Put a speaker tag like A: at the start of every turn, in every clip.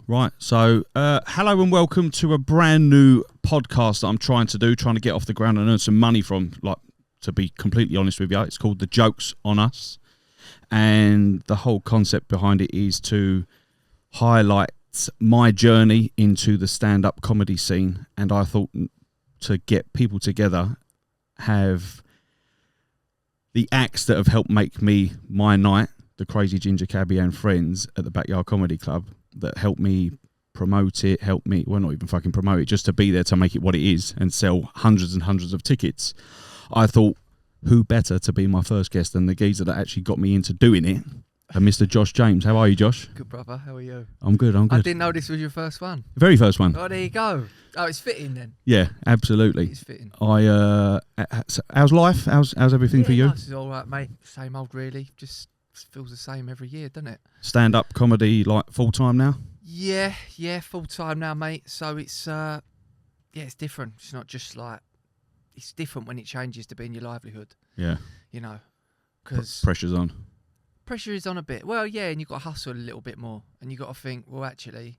A: Right, so hello and welcome to a brand new podcast that I'm trying to get off the ground and earn some money from. Like, to be completely honest with you, it's called The Joke's on Us, and the whole concept behind it is to highlight my journey into the stand-up comedy scene. And I thought to get people together, have the acts that have helped make me my night, the Crazy Ginger Cabbie and friends at the Backyard Comedy Club, that helped me promote it, well, not even fucking promote it, just to be there to make it what it is and sell hundreds and hundreds of tickets. I thought, who better to be my first guest than the geezer that actually got me into doing it, and Mr. Josh James. How are you, Josh?
B: Good, brother. How are you?
A: I'm good. I
B: didn't know this was your first one.
A: Very first one.
B: Oh, there you go. Oh, it's fitting then.
A: Yeah, absolutely.
B: It's fitting.
A: How's life? How's everything for you?
B: Nice. It's all right, mate. Same old, really. Just feels the same every year, doesn't it?
A: Stand-up comedy, like, full-time now?
B: Yeah, full-time now, mate. So it's, it's different. It's not just like, it's different when it changes to being your livelihood.
A: Yeah.
B: You know, because
A: pressure's on.
B: Pressure is on a bit. Well, yeah, and you've got to hustle a little bit more. And you've got to think, well, actually,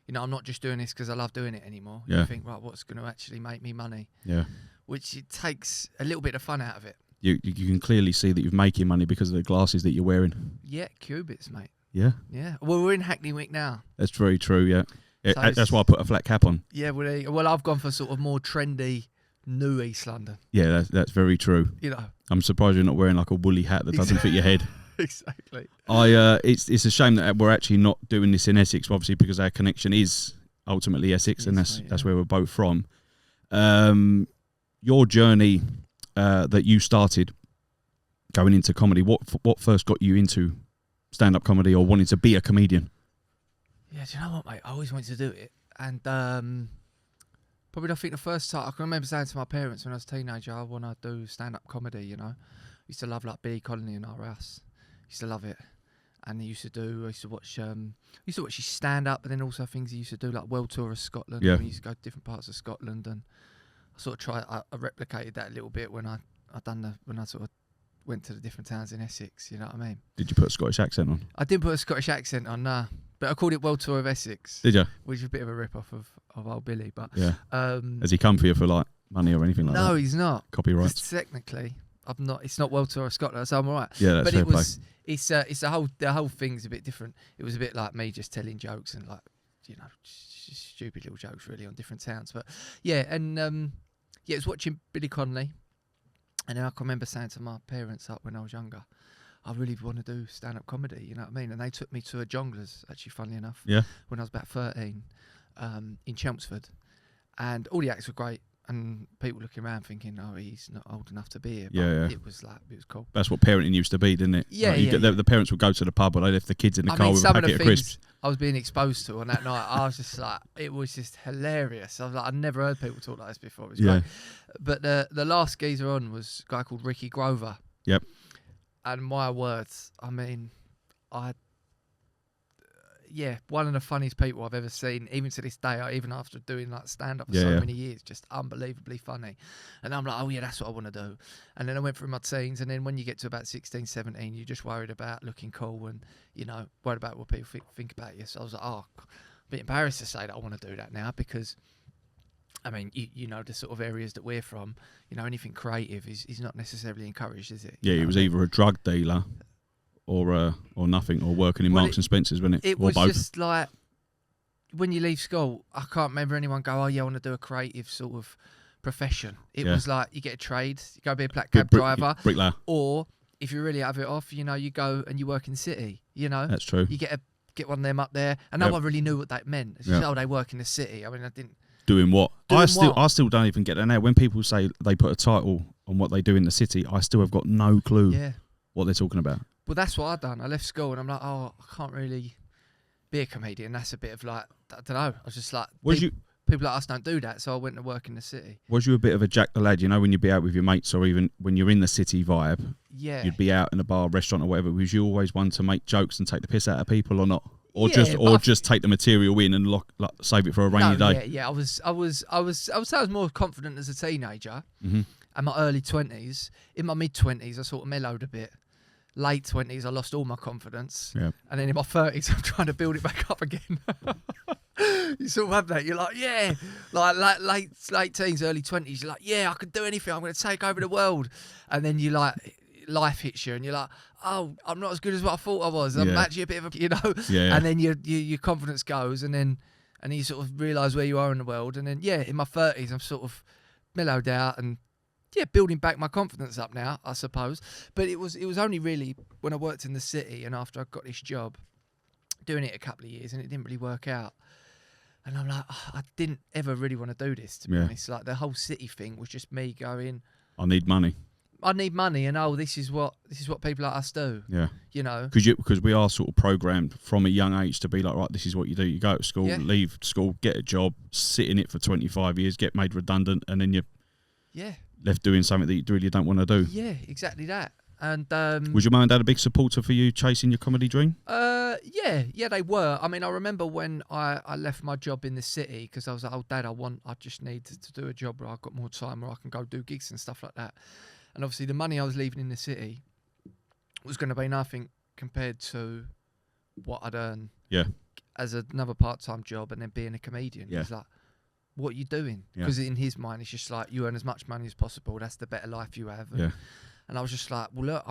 B: you know, I'm not just doing this because I love doing it anymore.
A: Yeah.
B: You think, right, what's going to actually make me money?
A: Yeah.
B: Which it takes a little bit of fun out of it.
A: You can clearly see that you're making money because of the glasses that you're wearing.
B: Yeah, Cubits, mate.
A: Yeah?
B: Yeah. Well, we're in Hackney Week now.
A: That's very true, yeah.
B: So
A: that's why I put a flat cap on.
B: Yeah, well, I've gone for sort of more trendy, new East London.
A: Yeah, that's very true.
B: You know.
A: I'm surprised you're not wearing like a woolly hat that doesn't fit your head.
B: Exactly.
A: It's a shame that we're actually not doing this in Essex, obviously, because our connection is ultimately Essex, and that's where we're both from. Your journey that you started going into comedy, what first got you into stand-up comedy or wanting to be a comedian?
B: Yeah, do you know what, mate? I always wanted to do it, and probably I think the first time I can remember saying to my parents when I was a teenager, I want to do stand-up comedy. You know, I used to love like Billy Connolly in our house. Used to love it, and I used to watch his stand-up, but then also things he used to do like World Tour of Scotland.
A: Yeah.
B: We used to go to different parts of Scotland, and I sort of I replicated that a little bit when I sort of went to the different towns in Essex. You know what I mean?
A: Did you put a Scottish accent on?
B: I didn't put a Scottish accent on, nah. But I called it World Tour of Essex.
A: Did you?
B: Which is a bit of a rip-off of old Billy. But
A: yeah. Has he come for you for like money or anything like that?
B: No, he's not.
A: Copyrights?
B: Technically, I'm not. It's not World Tour of Scotland, so I'm all right.
A: Yeah, that's fair play.
B: It's the whole thing's a bit different. It was a bit like me just telling jokes and like, you know, stupid little jokes really on different towns. But yeah, and it was watching Billy Connolly, and then I can remember saying to my parents when I was younger, I really want to do stand-up comedy, you know what I mean? And they took me to a Jongleurs, actually, funnily enough, when I was about 13, in Chelmsford. And all the acts were great, and people looking around thinking, oh, he's not old enough to be here. But it was cool.
A: That's what parenting used to be, didn't it?
B: Yeah,
A: like the parents would go to the pub, or they left the kids in the car with a packet of crisps.
B: I was being exposed to on that night, I was just like, it was just hilarious. I was like, I'd never heard people talk like this before. It was great. But the last geezer on was a guy called Ricky Grover.
A: Yep.
B: And my words, I mean, one of the funniest people I've ever seen, even to this day, even after doing like stand-up for so many years, just unbelievably funny. And I'm like, oh yeah, that's what I want to do. And then I went through my teens, and then when you get to about 16, 17, you're just worried about looking cool and, you know, worried about what people think about you. So I was like, oh, I'm a bit embarrassed to say that I want to do that now, because I mean, you know, the sort of areas that we're from, you know, anything creative is not necessarily encouraged, is it?
A: Yeah, he was either a drug dealer or nothing, or working in Marks and Spencer's, wasn't it?
B: It was both. Just like, when you leave school, I can't remember anyone go, oh yeah, I want to do a creative sort of profession. It was like, you get a trade, you go be a black cab driver.
A: Bricklayer.
B: Or, if you really have it off, you know, you go and you work in the city, you know?
A: That's true.
B: You get one of them up there, and no one really knew what that meant. It's just, oh, they work in the city. I mean, I didn't...
A: Doing what? I still don't even get that now. When people say they put a title on what they do in the city, I still have got no clue what they're talking about.
B: Well, that's what I've done. I left school and I'm like, oh, I can't really be a comedian. That's a bit of like, I don't know. I was just like, people like us don't do that. So I went to work in the city.
A: Was you a bit of a Jack the Lad? You know, when you'd be out with your mates, or even when you're in the city vibe, you'd be out in a bar, restaurant or whatever. Was you always one to make jokes and take the piss out of people, or not? Or just take the material in and save it for a rainy day.
B: Yeah. I would say I was more confident as a teenager. Mm-hmm. And my early 20s. In my mid 20s, I sort of mellowed a bit. late 20s, I lost all my confidence.
A: Yeah.
B: And then in my 30s, I'm trying to build it back up again. You sort of have that. You're like, yeah, like late teens, early 20s. You're like, yeah, I can do anything. I'm going to take over the world. And then you like, life hits you, and you're like, oh, I'm not as good as what I thought I was. I'm actually a bit of a, you know.
A: Yeah.
B: And then your confidence goes, and then you sort of realise where you are in the world. And then in my 30s, I'm sort of mellowed out and building back my confidence up now, I suppose. But it was only really when I worked in the city and after I got this job, doing it a couple of years, and it didn't really work out. And I'm like, I didn't ever really want to do this, to be honest. Like the whole city thing was just me going,
A: I need money,
B: and this is what people like us do.
A: Yeah.
B: You know,
A: because we are sort of programmed from a young age to be like, right, this is what you do. You go to school, leave school, get a job, sit in it for 25 years, get made redundant, and then you're left doing something that you really don't want to do.
B: Yeah, exactly that. And
A: was your mum and dad a big supporter for you chasing your comedy dream?
B: Yeah, they were. I mean, I remember when I left my job in the city because I was like, oh, Dad, I just need to do a job where I've got more time where I can go do gigs and stuff like that. And obviously the money I was leaving in the city was going to be nothing compared to what I'd earn as another part-time job and then being a comedian.
A: Yeah.
B: It's like, what are you doing? Because in his mind, it's just like, you earn as much money as possible. That's the better life you have. And I was just like, well, look,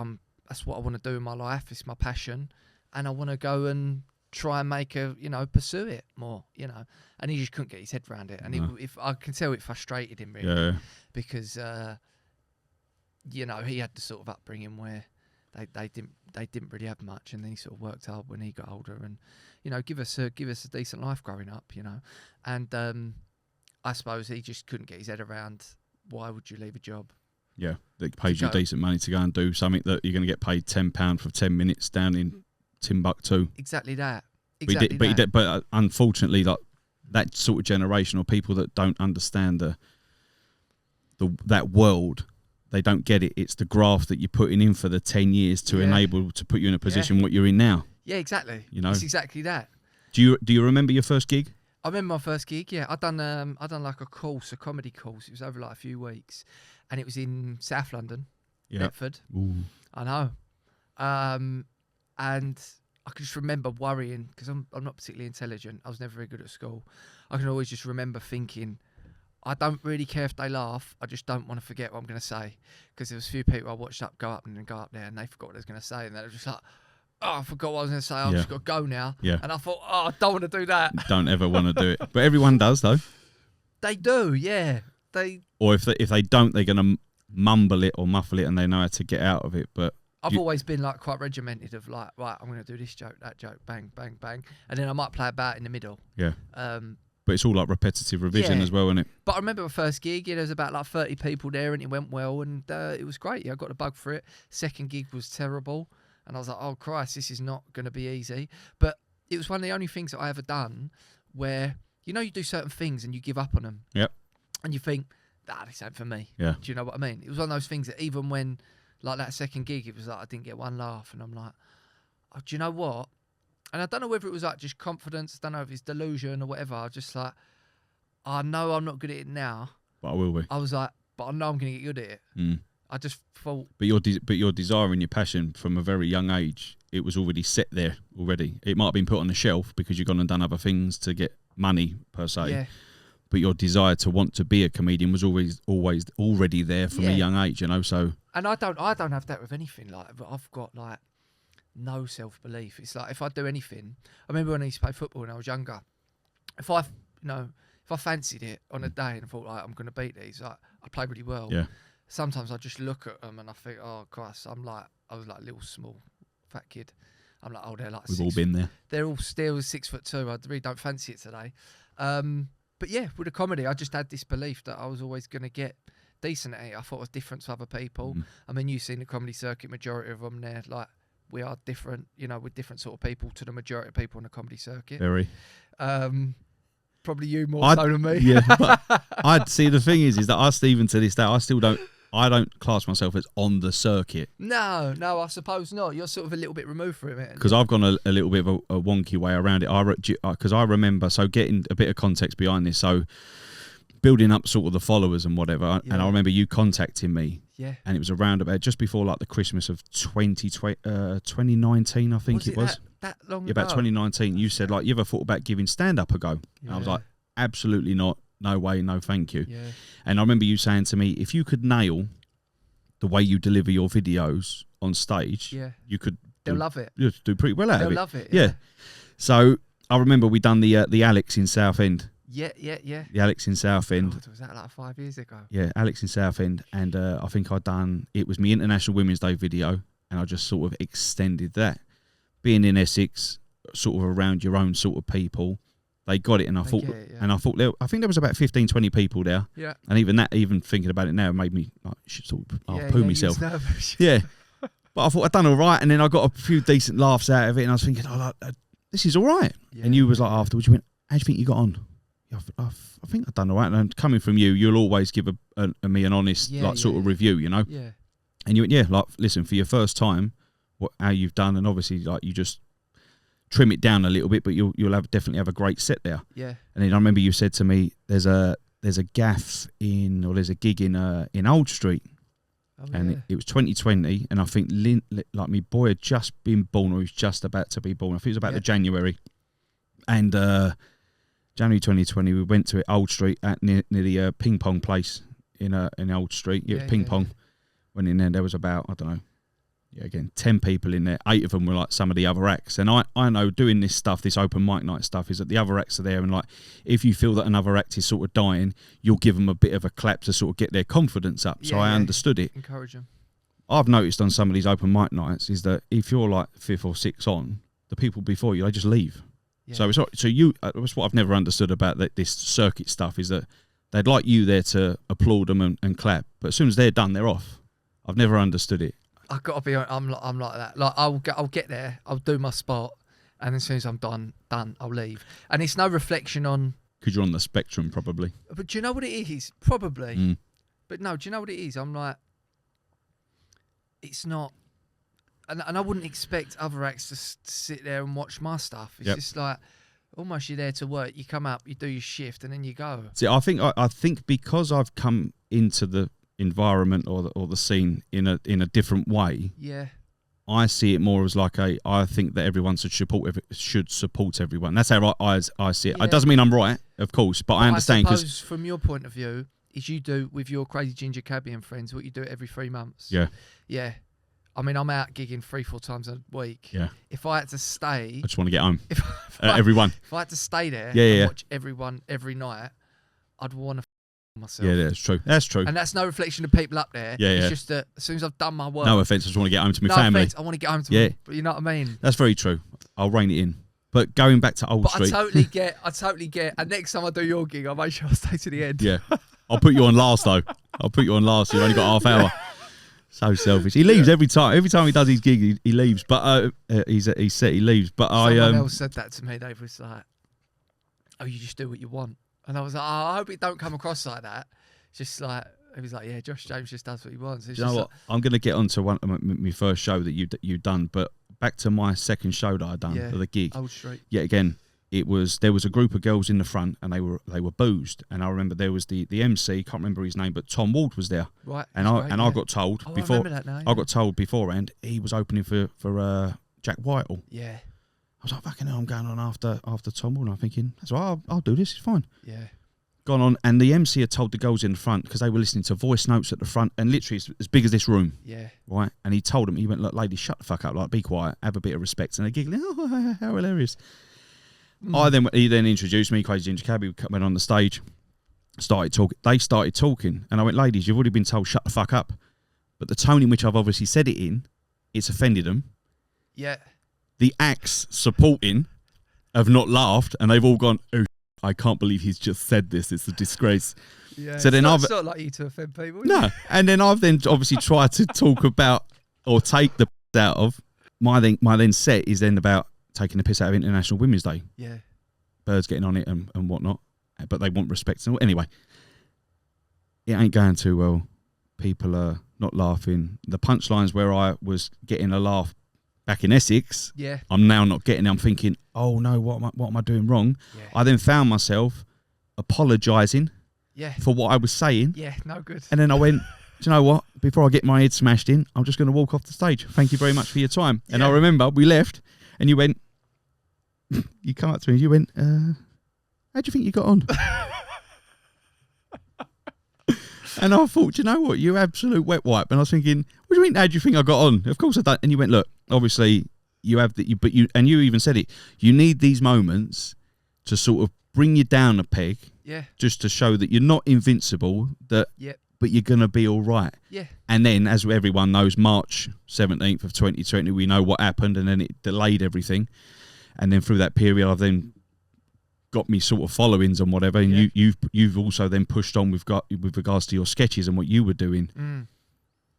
B: that's what I want to do in my life. It's my passion. And I want to go and try and pursue it more, And he just couldn't get his head around it. And if I can tell it frustrated him really. Because, he had the sort of upbringing where they didn't really have much. And then he sort of worked hard when he got older and, give us a decent life growing up, And I suppose he just couldn't get his head around, why would you leave a job?
A: Yeah, that pays you decent money to go and do something that you're going to get paid £10 for 10 minutes down in Timbuktu.
B: Exactly that.
A: But unfortunately, like that sort of generation or people that don't understand that world, they don't get it. It's the graft that you're putting in for the 10 years to enable to put you in a position what you're in now.
B: Yeah, exactly. It's exactly that.
A: Do you remember your first gig?
B: I remember my first gig. Yeah, I done like a comedy course. It was over like a few weeks, and it was in South London, Bedford.
A: Ooh.
B: I know. And I can just remember worrying because I'm not particularly intelligent. I was never very good at school. I can always just remember thinking, I don't really care if they laugh. I just don't want to forget what I'm going to say, because there was a few people I watched go up there, and they forgot what they was going to say, and they were just like, oh, I forgot what I was going to say. I've just got to go now. Yeah. And I thought, oh, I don't want to do that.
A: Don't ever want to do it. But everyone does, though.
B: They do, yeah.
A: Or if they don't, they're going to mumble it or muffle it, and they know how to get out of it. But
B: I've always been like quite regimented of like, right, I'm going to do this joke, that joke, bang, bang, bang, and then I might play about in the middle.
A: Yeah. But it's all like repetitive revision as well, isn't it?
B: But I remember my first gig, there was about like 30 people there, and it went well, and it was great. Yeah, I got the bug for it. Second gig was terrible. And I was like, oh, Christ, this is not going to be easy. But it was one of the only things that I ever done where, you do certain things and you give up on them.
A: Yep.
B: And you think, this ain't for me.
A: Yeah.
B: Do you know what I mean? It was one of those things that even when, like that second gig, it was like I didn't get one laugh. And I'm like, oh, do you know what? And I don't know whether it was like just confidence. I don't know if it's delusion or whatever. I was just like, I know I'm not good at it now.
A: But I will be.
B: I was like, but I know I'm going to get good at it.
A: Mm.
B: I just thought.
A: But your desire and your passion from a very young age, it was already set there already. It might have been put on the shelf because you've gone and done other things to get money per se.
B: Yeah.
A: But your desire to want to be a comedian was always already there from a young age, So.
B: And I don't have that with anything. Like I've got like no self belief. It's like if I do anything. I remember when I used to play football when I was younger. If I fancied it on a day and thought like I'm going to beat these, like I play really well.
A: Yeah.
B: Sometimes I just look at them and I think, oh Christ, I was like a little small fat kid. I'm like, oh, they're like.
A: We've all been there.
B: They're all still 6'2". I really don't fancy it today. But yeah, with the comedy, I just had this belief that I was always going to get decent at it. I thought I was different to other people. Mm. I mean, you've seen the comedy circuit, majority of them there, like we are different, we're different sort of people to the majority of people in the comedy circuit.
A: Very.
B: Probably you more so than me.
A: Yeah, but I'd see the thing is that even to this day, I don't class myself as on the circuit.
B: No, I suppose not. You're sort of a little bit removed from it.
A: Because I've gone a little bit of a wonky way around it. Because I remember, so getting a bit of context behind this. So building up sort of the followers and whatever.
B: Yeah.
A: And I remember you contacting me.
B: Yeah.
A: And it was around about just before like the Christmas of 2019, I think it was.
B: That long
A: Yeah,
B: ago?
A: about 2019. You said, like, you ever thought about giving stand-up a go? And I was like, absolutely not. No way, no thank you.
B: Yeah.
A: And I remember you saying to me, if you could nail the way you deliver your videos on stage, you could
B: love it.
A: You'd do pretty well out of it.
B: They'll love it.
A: Yeah. So I remember we done the Alex in Southend.
B: Yeah.
A: The Alex in Southend.
B: God, was that like 5 years ago?
A: Yeah, Alex in Southend. And I think it was my International Women's Day video, and I just sort of extended that. Being in Essex, sort of around your own sort of people, they got it, and I thought I think there was about 15, 20 people there. Yeah. And even thinking about it now made me like sort of poo myself. Yeah. But I thought I'd done all right, and then I got a few decent laughs out of it, and I was thinking, this is all right. Yeah. And you was like afterwards, you went, how do you think you got on? I think I've done all right. And coming from you, you'll always give me an honest sort of review, you know. Yeah. And you went, like, listen, for your first time, how you've done, and obviously like you just trim it down a little bit, but you'll definitely have a great set there. Yeah. And then I remember you said to me, there's a gaff there's a gig in Old Street. Oh, and it was 2020, and I think like my boy had just been born, or he was just about to be born. I think it was about the January. And January 2020, we went to Old Street near the ping pong place in Old Street. Yeah, it was ping pong. Went in there was about, I don't know, 10 people in there. 8 of them were like some of the other acts. And I know doing this stuff, this open mic night stuff, is that the other acts are there, and like if you feel that another act is sort of dying, you'll give them a bit of a clap to sort of get their confidence up. So I understood it.
B: Encourage them. I've
A: noticed on some of these open mic nights is that if you're like 5th or 6th on, the people before you, they just leave. Yeah. So that's what I've never understood about this circuit stuff, is that they'd like you there to applaud them and clap, but as soon as they're done, they're off. I've never understood it.
B: I've got to be honest, I'm like that. Like I'll get there, I'll do my spot, and as soon as I'm done, I'll leave. And it's no reflection on...
A: Because you're on the spectrum, probably.
B: But do you know what it is? Probably. Mm. But no, do you know what it is? I'm like... It's not... And I wouldn't expect other acts to sit there and watch my stuff. It's just like... Almost you're there to work, you come up, you do your shift, and then you go.
A: See, I think because I've come into the environment or the scene in a different way. Yeah. I see it more as like I think that everyone should support everyone. That's how I see it. Yeah. It doesn't mean I'm right, of course, but I understand.
B: I suppose from your point of view, is you do with your crazy Ginger Cabbie and friends what you do every 3 months. Yeah. Yeah. I mean, I'm out gigging 3-4 times a week. Yeah. If I had to stay...
A: I just want to get home. Everyone.
B: If I had to stay there and watch everyone every night, I'd want to myself.
A: Yeah, that's true. That's true.
B: And that's no reflection of people up there. Yeah, it's just that as soon as I've done my work...
A: No offence, I just want to get home to my family.
B: No offence, I want to get home to my... You know what I mean?
A: That's very true. I'll rein it in. But going back to Old Street...
B: I totally get... And next time I do your gig, I'll make sure I stay to the end.
A: Yeah. I'll put you on last, though. I'll put you on last. You've only got half hour. So selfish. He leaves every time. Every time he does his gig, he leaves. But he said he leaves. But
B: someone else said that to me. They was like, "Oh, you just do what you want." And I was like, "Oh, I hope it don't come across like that." Just like he was like, "Yeah, Josh James just does what he wants."
A: You know what? I'm going to get onto my first show that you done, but back to my second show that I done for the gig.
B: Old Street.
A: Yet again, there was a group of girls in the front, and they were boozed. And I remember there was the MC, can't remember his name, but Tom Ward was there. Right. And I got told before. I remember that now. I got told beforehand he was opening for Jack Whitehall. Yeah. I was like, fucking hell, I'm going on after Tom Ward. And I'm thinking, that's all right, I'll do this. It's fine. Yeah. Gone on, and the MC had told the girls in the front, because they were listening to voice notes at the front, and literally it's as big as this room. Yeah. Right. And he told them, he went, look, ladies, shut the fuck up, like, be quiet, have a bit of respect. And they're giggling, oh, how hilarious. He then introduced me, Crazy Ginger Cabbie, went on the stage, started talking. They started talking, and I went, ladies, you've already been told shut the fuck up, but the tone in which I've obviously said it in, it's offended them. Yeah. The acts supporting have not laughed, and they've all gone, oh, I can't believe he's just said this. It's a disgrace.
B: Yeah. So then it's not like you to offend people.
A: No, and then I've then obviously tried to talk about or take the out of my then set is then about taking the piss out of International Women's Day. Yeah. Birds getting on it and whatnot. But they want respect. Anyway, it ain't going too well. People are not laughing. The punchlines where I was getting a laugh back in Essex, I'm now not getting it. I'm thinking, oh no, what am I doing wrong? Yeah. I then found myself apologising
B: Yeah.
A: for what I was saying.
B: Yeah, no good.
A: And then I went, do you know what? Before I get my head smashed in, I'm just going to walk off the stage. Thank you very much for your time. And I remember we left and you went, you come up to me and you went, how do you think you got on? And I thought, do you know what? You absolute wet wipe. And I was thinking, what do you mean, how do you think I got on? Of course I don't. And you went, look, obviously you have that, but you even said it, you need these moments to sort of bring you down a peg.
B: Yeah.
A: Just to show that you're not invincible, but you're going to be all right.
B: Yeah.
A: And then, as everyone knows, March 17th of 2020, we know what happened, and then it delayed everything. And then through that period, I've then got me sort of followings and whatever, and you've also then pushed on with regards to your sketches and what you were doing.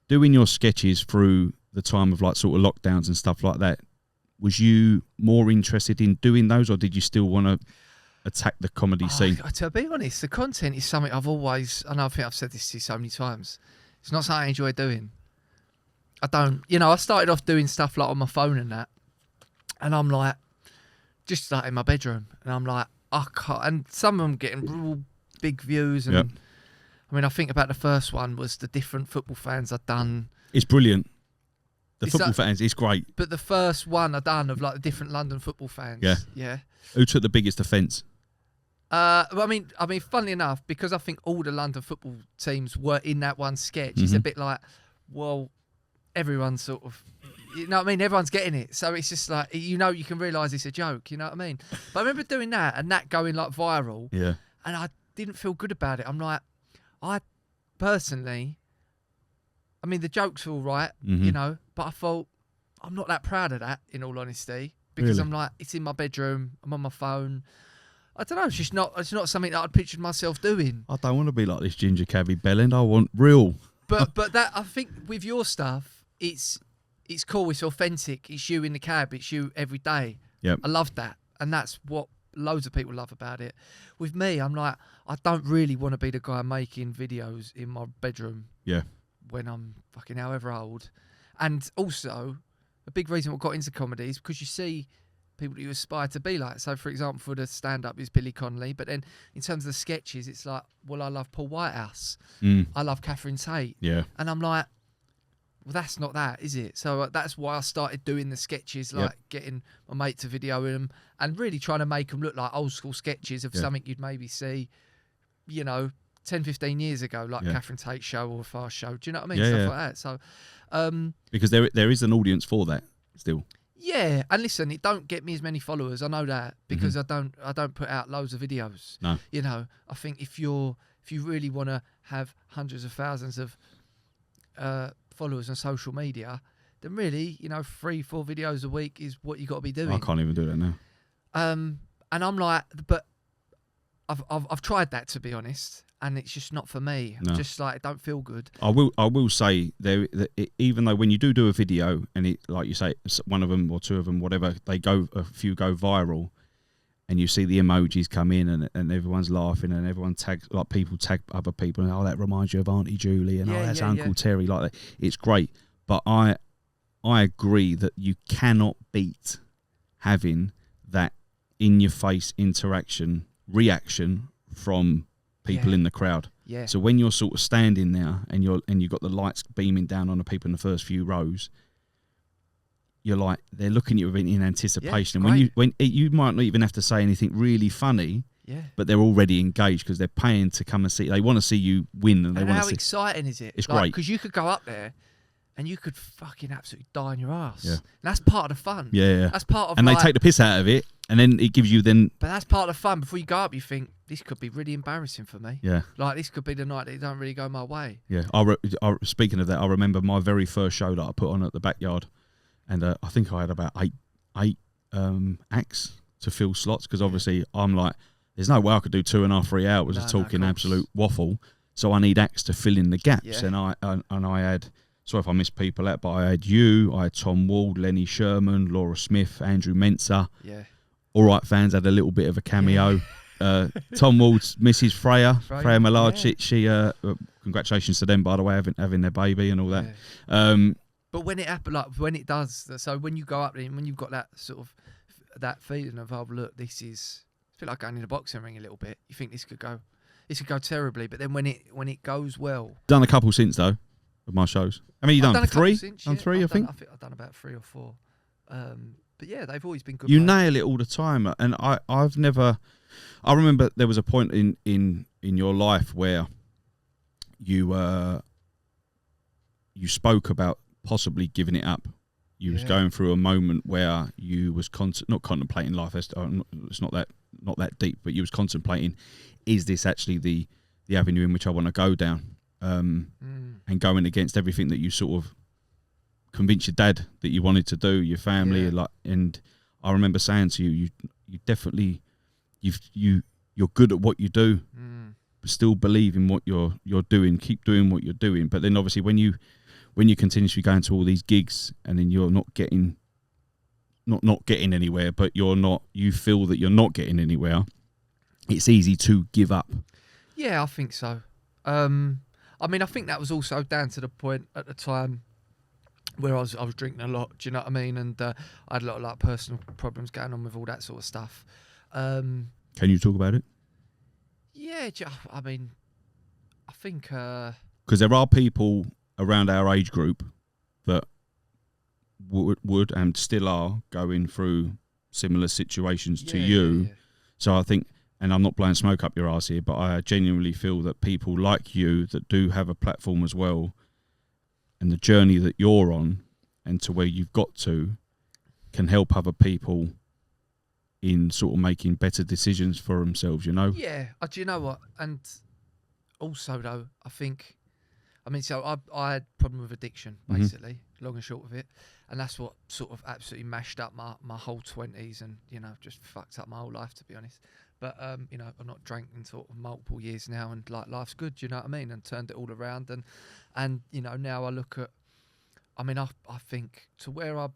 A: Doing your sketches through the time of like sort of lockdowns and stuff like that, was you more interested in doing those, or did you still want to attack the comedy scene?
B: To be honest, the content is something I've always, and I think I've said this to you so many times, it's not something I enjoy doing. I don't, I started off doing stuff like on my phone and that, and I'm like, just like in my bedroom, and I'm like, I can't, and some of them getting real big views, and I mean, I think about the first one was the different football fans I'd done.
A: It's brilliant. The football fans, it's great.
B: But the first one I done of like the different London football fans. Yeah.
A: Who took the biggest offence?
B: Well, I mean, funnily enough, because I think all the London football teams were in that one sketch, it's a bit like, well, everyone's sort of, you know what I mean? Everyone's getting it. So it's just like, you can realise it's a joke, you know what I mean? But I remember doing that and that going like viral.
A: Yeah.
B: And I didn't feel good about it. I'm like, I personally, I mean, the jokes are all right, but I thought, I'm not that proud of that, in all honesty, because I'm like, it's in my bedroom, I'm on my phone. I don't know, it's not something that I'd pictured myself doing.
A: I don't want to be like this Ginger Cabbie bellend. I want real.
B: But that, I think with your stuff, it's cool, it's authentic, it's you in the cab, it's you every day.
A: Yep.
B: I love that. And that's what loads of people love about it. With me, I'm like, I don't really want to be the guy making videos in my bedroom.
A: Yeah.
B: When I'm fucking however old. And also, a big reason what got into comedy is because you see people that you aspire to be like. So, for example, for the stand-up is Billy Connolly, but then in terms of the sketches, it's like, well, I love Paul Whitehouse. I love Catherine Tate.
A: Yeah.
B: And I'm like, well, that's not that, is it? So that's why I started doing the sketches, like getting my mate to video them and really trying to make them look like old school sketches of something you'd maybe see, 10, 15 years ago, like Catherine Tate show or a Fast show. Do you know what I mean? Stuff like that. So,
A: because there is an audience for that still.
B: Yeah, and listen, it don't get me as many followers. I know that because I don't put out loads of videos.
A: No.
B: I think if you really want to have hundreds of thousands of followers on social media, then really, 3-4 videos a week is what you got to be doing.
A: I can't even do that now.
B: And I'm like, but I've tried that, to be honest, and it's just not for me.
A: No.
B: Just like, it don't feel good.
A: I will say even though when you do a video and it, like you say, one of them or two of them, whatever, a few go viral, and you see the emojis come in and everyone's laughing and everyone people tag other people and that reminds you of Auntie Julie and that's Uncle Terry, like that. It's great, but I agree that you cannot beat having that in your face reaction from people in the crowd.
B: Yeah.
A: So when you're sort of standing there and you've got the lights beaming down on the people in the first few rows, you're like, they're looking at you in anticipation.
B: Yeah,
A: and when you might not even have to say anything really funny, but they're already engaged because they're paying to come and see. They want to see you win, and they want to see.
B: How exciting is it?
A: It's great
B: because you could go up there and you could fucking absolutely die on your ass. Yeah. And that's part of the fun.
A: Yeah.
B: That's part of.
A: And they take the piss out of it, and then it gives you then.
B: But that's part of the fun. Before you go up, you think this could be really embarrassing for me.
A: Yeah.
B: Like this could be the night that it don't really go my way.
A: Yeah. Speaking of that, I remember my very first show that I put on at the Backyard, and I think I had about eight acts to fill slots because obviously I'm like, there's no way I could do 2.5, 3 hours of talking absolute waffle, so I need acts to fill in the gaps. And I had. Sorry if I missed people out, but I had Tom Ward, Lenny Sherman, Laura Smith, Andrew Mensah.
B: Yeah.
A: All Right fans had a little bit of a cameo. Tom Ward's Mrs. Freya Millard.
B: Yeah.
A: She congratulations to them, by the way, having their baby and all that. Yeah.
B: But when it happens, like when it does, so when you go up there and when you've got that sort of that feeling of, oh look, this is, it's a bit like going in a boxing ring a little bit. You think this could go. This could go terribly, but then when it goes well.
A: Done a couple since though of my shows. I mean, you've done 3.
B: Since,
A: done 3, I think.
B: I've done about 3 or 4. But yeah, they've always been good.
A: You nail it all the time, and I've never. I remember there was a point in your life where you spoke about possibly giving it up. You was going through a moment where you was not contemplating life. It's not that deep, but you was contemplating: is this actually the avenue in which I want to go down? And going against everything that you sort of convinced your dad that you wanted to do, your family, and I remember saying to you definitely you're good at what you do, but still believe in what you're doing. Keep doing what you're doing. But then obviously when you continuously go into all these gigs and then you're not getting anywhere, but you feel that you're not getting anywhere, it's easy to give up.
B: Yeah, I think so. I mean, I think that was also down to the point at the time where I was drinking a lot. Do you know what I mean? And I had a lot of like personal problems going on with all that sort of stuff.
A: Can you talk about it?
B: Yeah, I mean, I think
A: because there are people around our age group that would and still are going through similar situations to you. Yeah. So I think. And I'm not blowing smoke up your arse here, but I genuinely feel that people like you that do have a platform as well, and the journey that you're on and to where you've got to, can help other people in sort of making better decisions for themselves, you know?
B: Yeah. Do you know what? And also, though, so I had a problem with addiction, basically, long and short of it. And that's what sort of absolutely mashed up my whole 20s and, just fucked up my whole life, to be honest. But, I've not drank in sort of multiple years now and, like, life's good, do you know what I mean? And turned it all around. And now I look at, I think to where I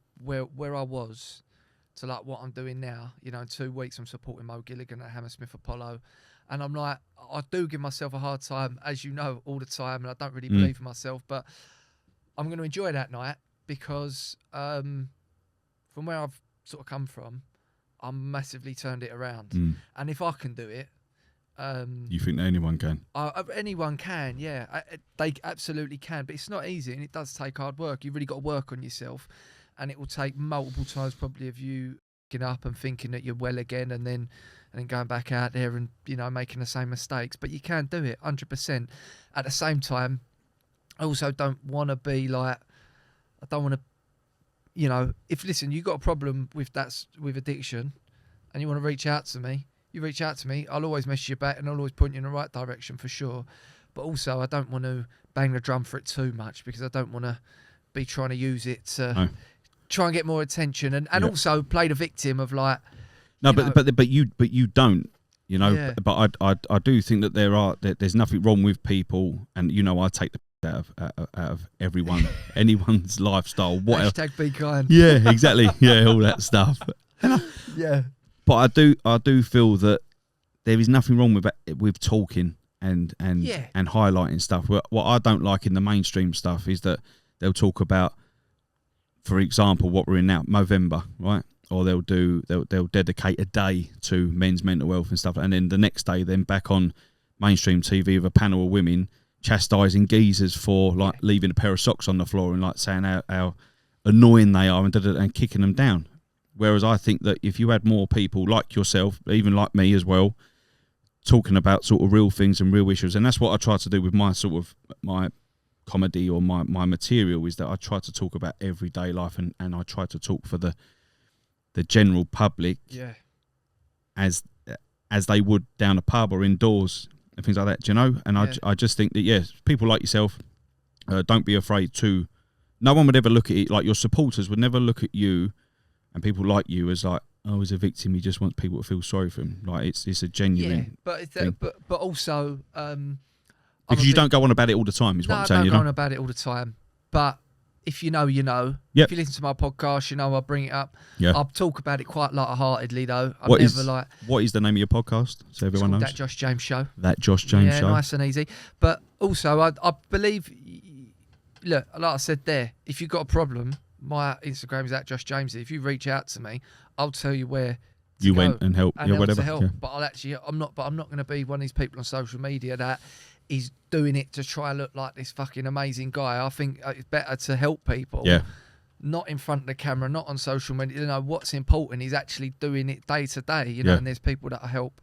B: was to, like, what I'm doing now, in 2 weeks I'm supporting Mo Gilligan at Hammersmith Apollo. And I'm like, I do give myself a hard time, as you know, all the time. And I don't really believe in myself. But I'm going to enjoy that night because from where I've sort of come from, I'm massively turned it around. And if I can do it...
A: you think that anyone can?
B: Anyone can, yeah. They absolutely can. But it's not easy and it does take hard work. You've really got to work on yourself. And it will take multiple times probably of you getting up and thinking that you're well again and then going back out there and, making the same mistakes. But you can do it, 100%. At the same time, I also don't want to be like... I don't want to... if you got a problem with addiction and you want to reach out to me, you reach out to me. I'll always message you back and I'll always point you in the right direction for sure. But also, I don't want to bang the drum for it too much because I don't want to be trying to use it to try and get more attention and also play the victim of like.
A: No, but you don't. But I do think that there's nothing wrong with people, and I take the out of everyone, anyone's lifestyle.
B: Hashtag be kind.
A: Yeah, exactly. Yeah, all that stuff.
B: Yeah.
A: But I do feel that there is nothing wrong with talking and highlighting stuff. What I don't like in the mainstream stuff is that they'll talk about, for example, what we're in now, Movember, right? Or they'll dedicate a day to men's mental health and stuff, and then the next day, then back on mainstream TV with a panel of women chastising geezers for like leaving a pair of socks on the floor and like saying how annoying they are and kicking them down. Whereas I think that if you had more people like yourself, even like me as well, talking about sort of real things and real issues, and that's what I try to do with my sort of my comedy or my material, is that I try to talk about everyday life and I try to talk for the general public as they would down a pub or indoors and things like that, do you know? And I just think that, people like yourself, don't be afraid to... No one would ever look at it, like your supporters would never look at you and people like you as like, oh, he's a victim, he just wants people to feel sorry for him. Like, it's a genuine thing.
B: But also...
A: because you don't go on about it all the time, is what I'm saying,
B: I don't go on about it all the time. But if you know, you know.
A: Yep.
B: If you listen to my podcast, you know I bring it up.
A: Yeah.
B: I'll talk about it quite lightheartedly, though.
A: What is the name of your podcast, so everyone knows?
B: That Josh James Show.
A: That Josh James Show.
B: Yeah, nice and easy. But also, I believe, look, like I said there, if you've got a problem, my Instagram is @JoshJamesy. If you reach out to me, I'll tell you where
A: you went and helped,
B: and
A: whatever.
B: to help.
A: Yeah.
B: But I'm not going to be one of these people on social media that is doing it to try and look like this fucking amazing guy. I think it's better to help people.
A: Yeah.
B: Not in front of the camera, not on social media. You know, what's important is actually doing it day to day. You know, and there's people that I help.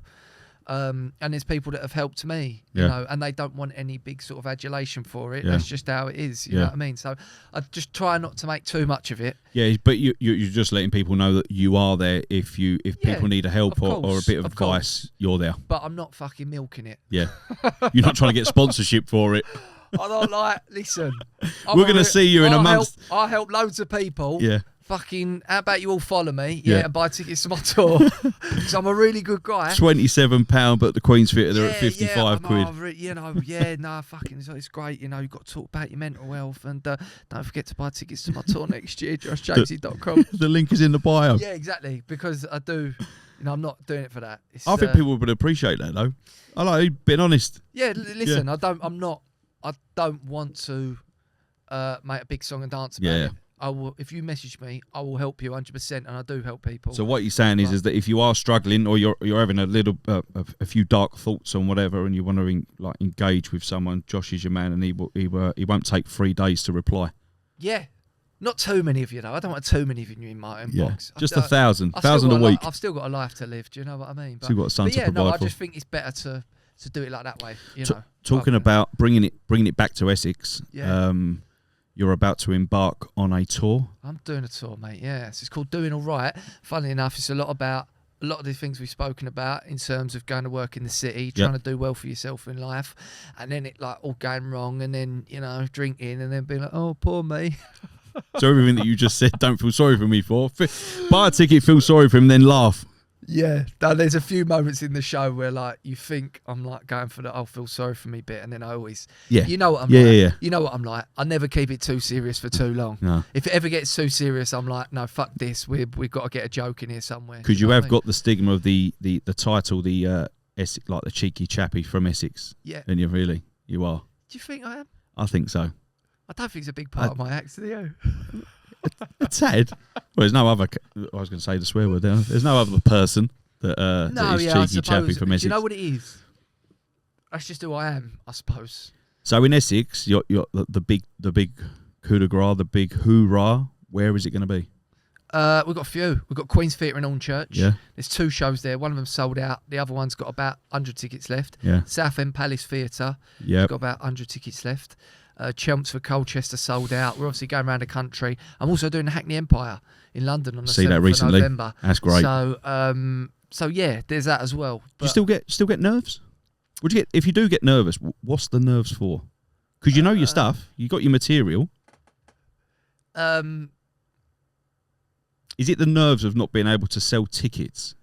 B: And there's people that have helped me, you know, and they don't want any big sort of adulation for it. That's just how it is, you know what I mean? So I just try not to make too much of it.
A: Yeah, but you're just letting people know that you are there if people need a help or a bit of advice, you're there.
B: But I'm not fucking milking it.
A: Yeah. You're not trying to get sponsorship for it.
B: I don't like, listen.
A: We're going to see you in a month.
B: I help loads of people.
A: Yeah.
B: Fucking, how about you all follow me? Yeah, and buy tickets to my tour. Because I'm a really good guy.
A: £27, but the Queen's Theatre, they're at 55 quid.
B: Fucking, it's great. You know, you've got to talk about your mental health. And don't forget to buy tickets to my tour next year, joshjamesy.com.
A: The link is in the bio.
B: Yeah, exactly. Because I do, you know, I'm not doing it for that.
A: I think people would appreciate that, though. I like being honest.
B: Yeah, listen, I don't want to make a big song and dance about it. I will, if you message me, I will help you 100%, and I do help people.
A: So what you're saying is that if you are struggling or you're having a few dark thoughts on whatever, and you want to engage with someone, Josh is your man, and he won't take 3 days to reply.
B: Yeah, not too many of you though. I don't want too many of you in my inbox. Yeah.
A: Just 1,000 a week.
B: I've still got a life to live. Do you know what I mean?
A: But, still got a son to provide
B: I just think it's better to do it like that way. You know.
A: Talking about bringing it back to Essex.
B: Yeah.
A: You're about to embark on a tour.
B: I'm doing a tour, mate. Yes, it's called Doing All Right. Funnily enough, it's a lot of the things we've spoken about in terms of going to work in the city, trying to do well for yourself in life, and then it like all going wrong, and then drinking, and then being like, oh, poor me.
A: So everything that you just said, don't feel sorry for me for. Buy a ticket, feel sorry for him, then laugh.
B: Yeah, there's a few moments in the show where like you think I'm like going for the "I'll feel sorry for me" bit, and then I always, you know what I'm like.
A: Yeah.
B: You know what I'm like. I never keep it too serious for too long.
A: No.
B: If it ever gets too serious, I'm like, no, fuck this. We've got to get a joke in here somewhere.
A: Because you have got the stigma of the title, Essex, like the cheeky chappie from Essex. Yeah, and you are.
B: Do you think I am?
A: I think so.
B: I don't think it's a big part of my act, do you?
A: A tad. Well, there's no other. I was going to say the swear word there. There's no other person that is cheeky chappy from Essex.
B: Do you know what it is? That's just who I am, I suppose.
A: So in Essex, you're the big coup de grace, the big hoorah. Where is it going to be?
B: We've got a few. We've got Queen's Theatre in Hornchurch.
A: Yeah.
B: There's 2 shows there. One of them sold out. The other one's got about 100 tickets left.
A: Yeah.
B: Southend Palace Theatre.
A: Yeah.
B: Got about 100 tickets left. Chelmsford, Colchester sold out. We're obviously going around the country. I'm also doing the Hackney Empire in London on the 7th of November.
A: That's great.
B: So yeah, there's that as well. But
A: do you still get nerves? Would you get, if you do get nervous? What's the nerves for? Because you know your stuff. You got your material. Is it the nerves of not being able to sell tickets?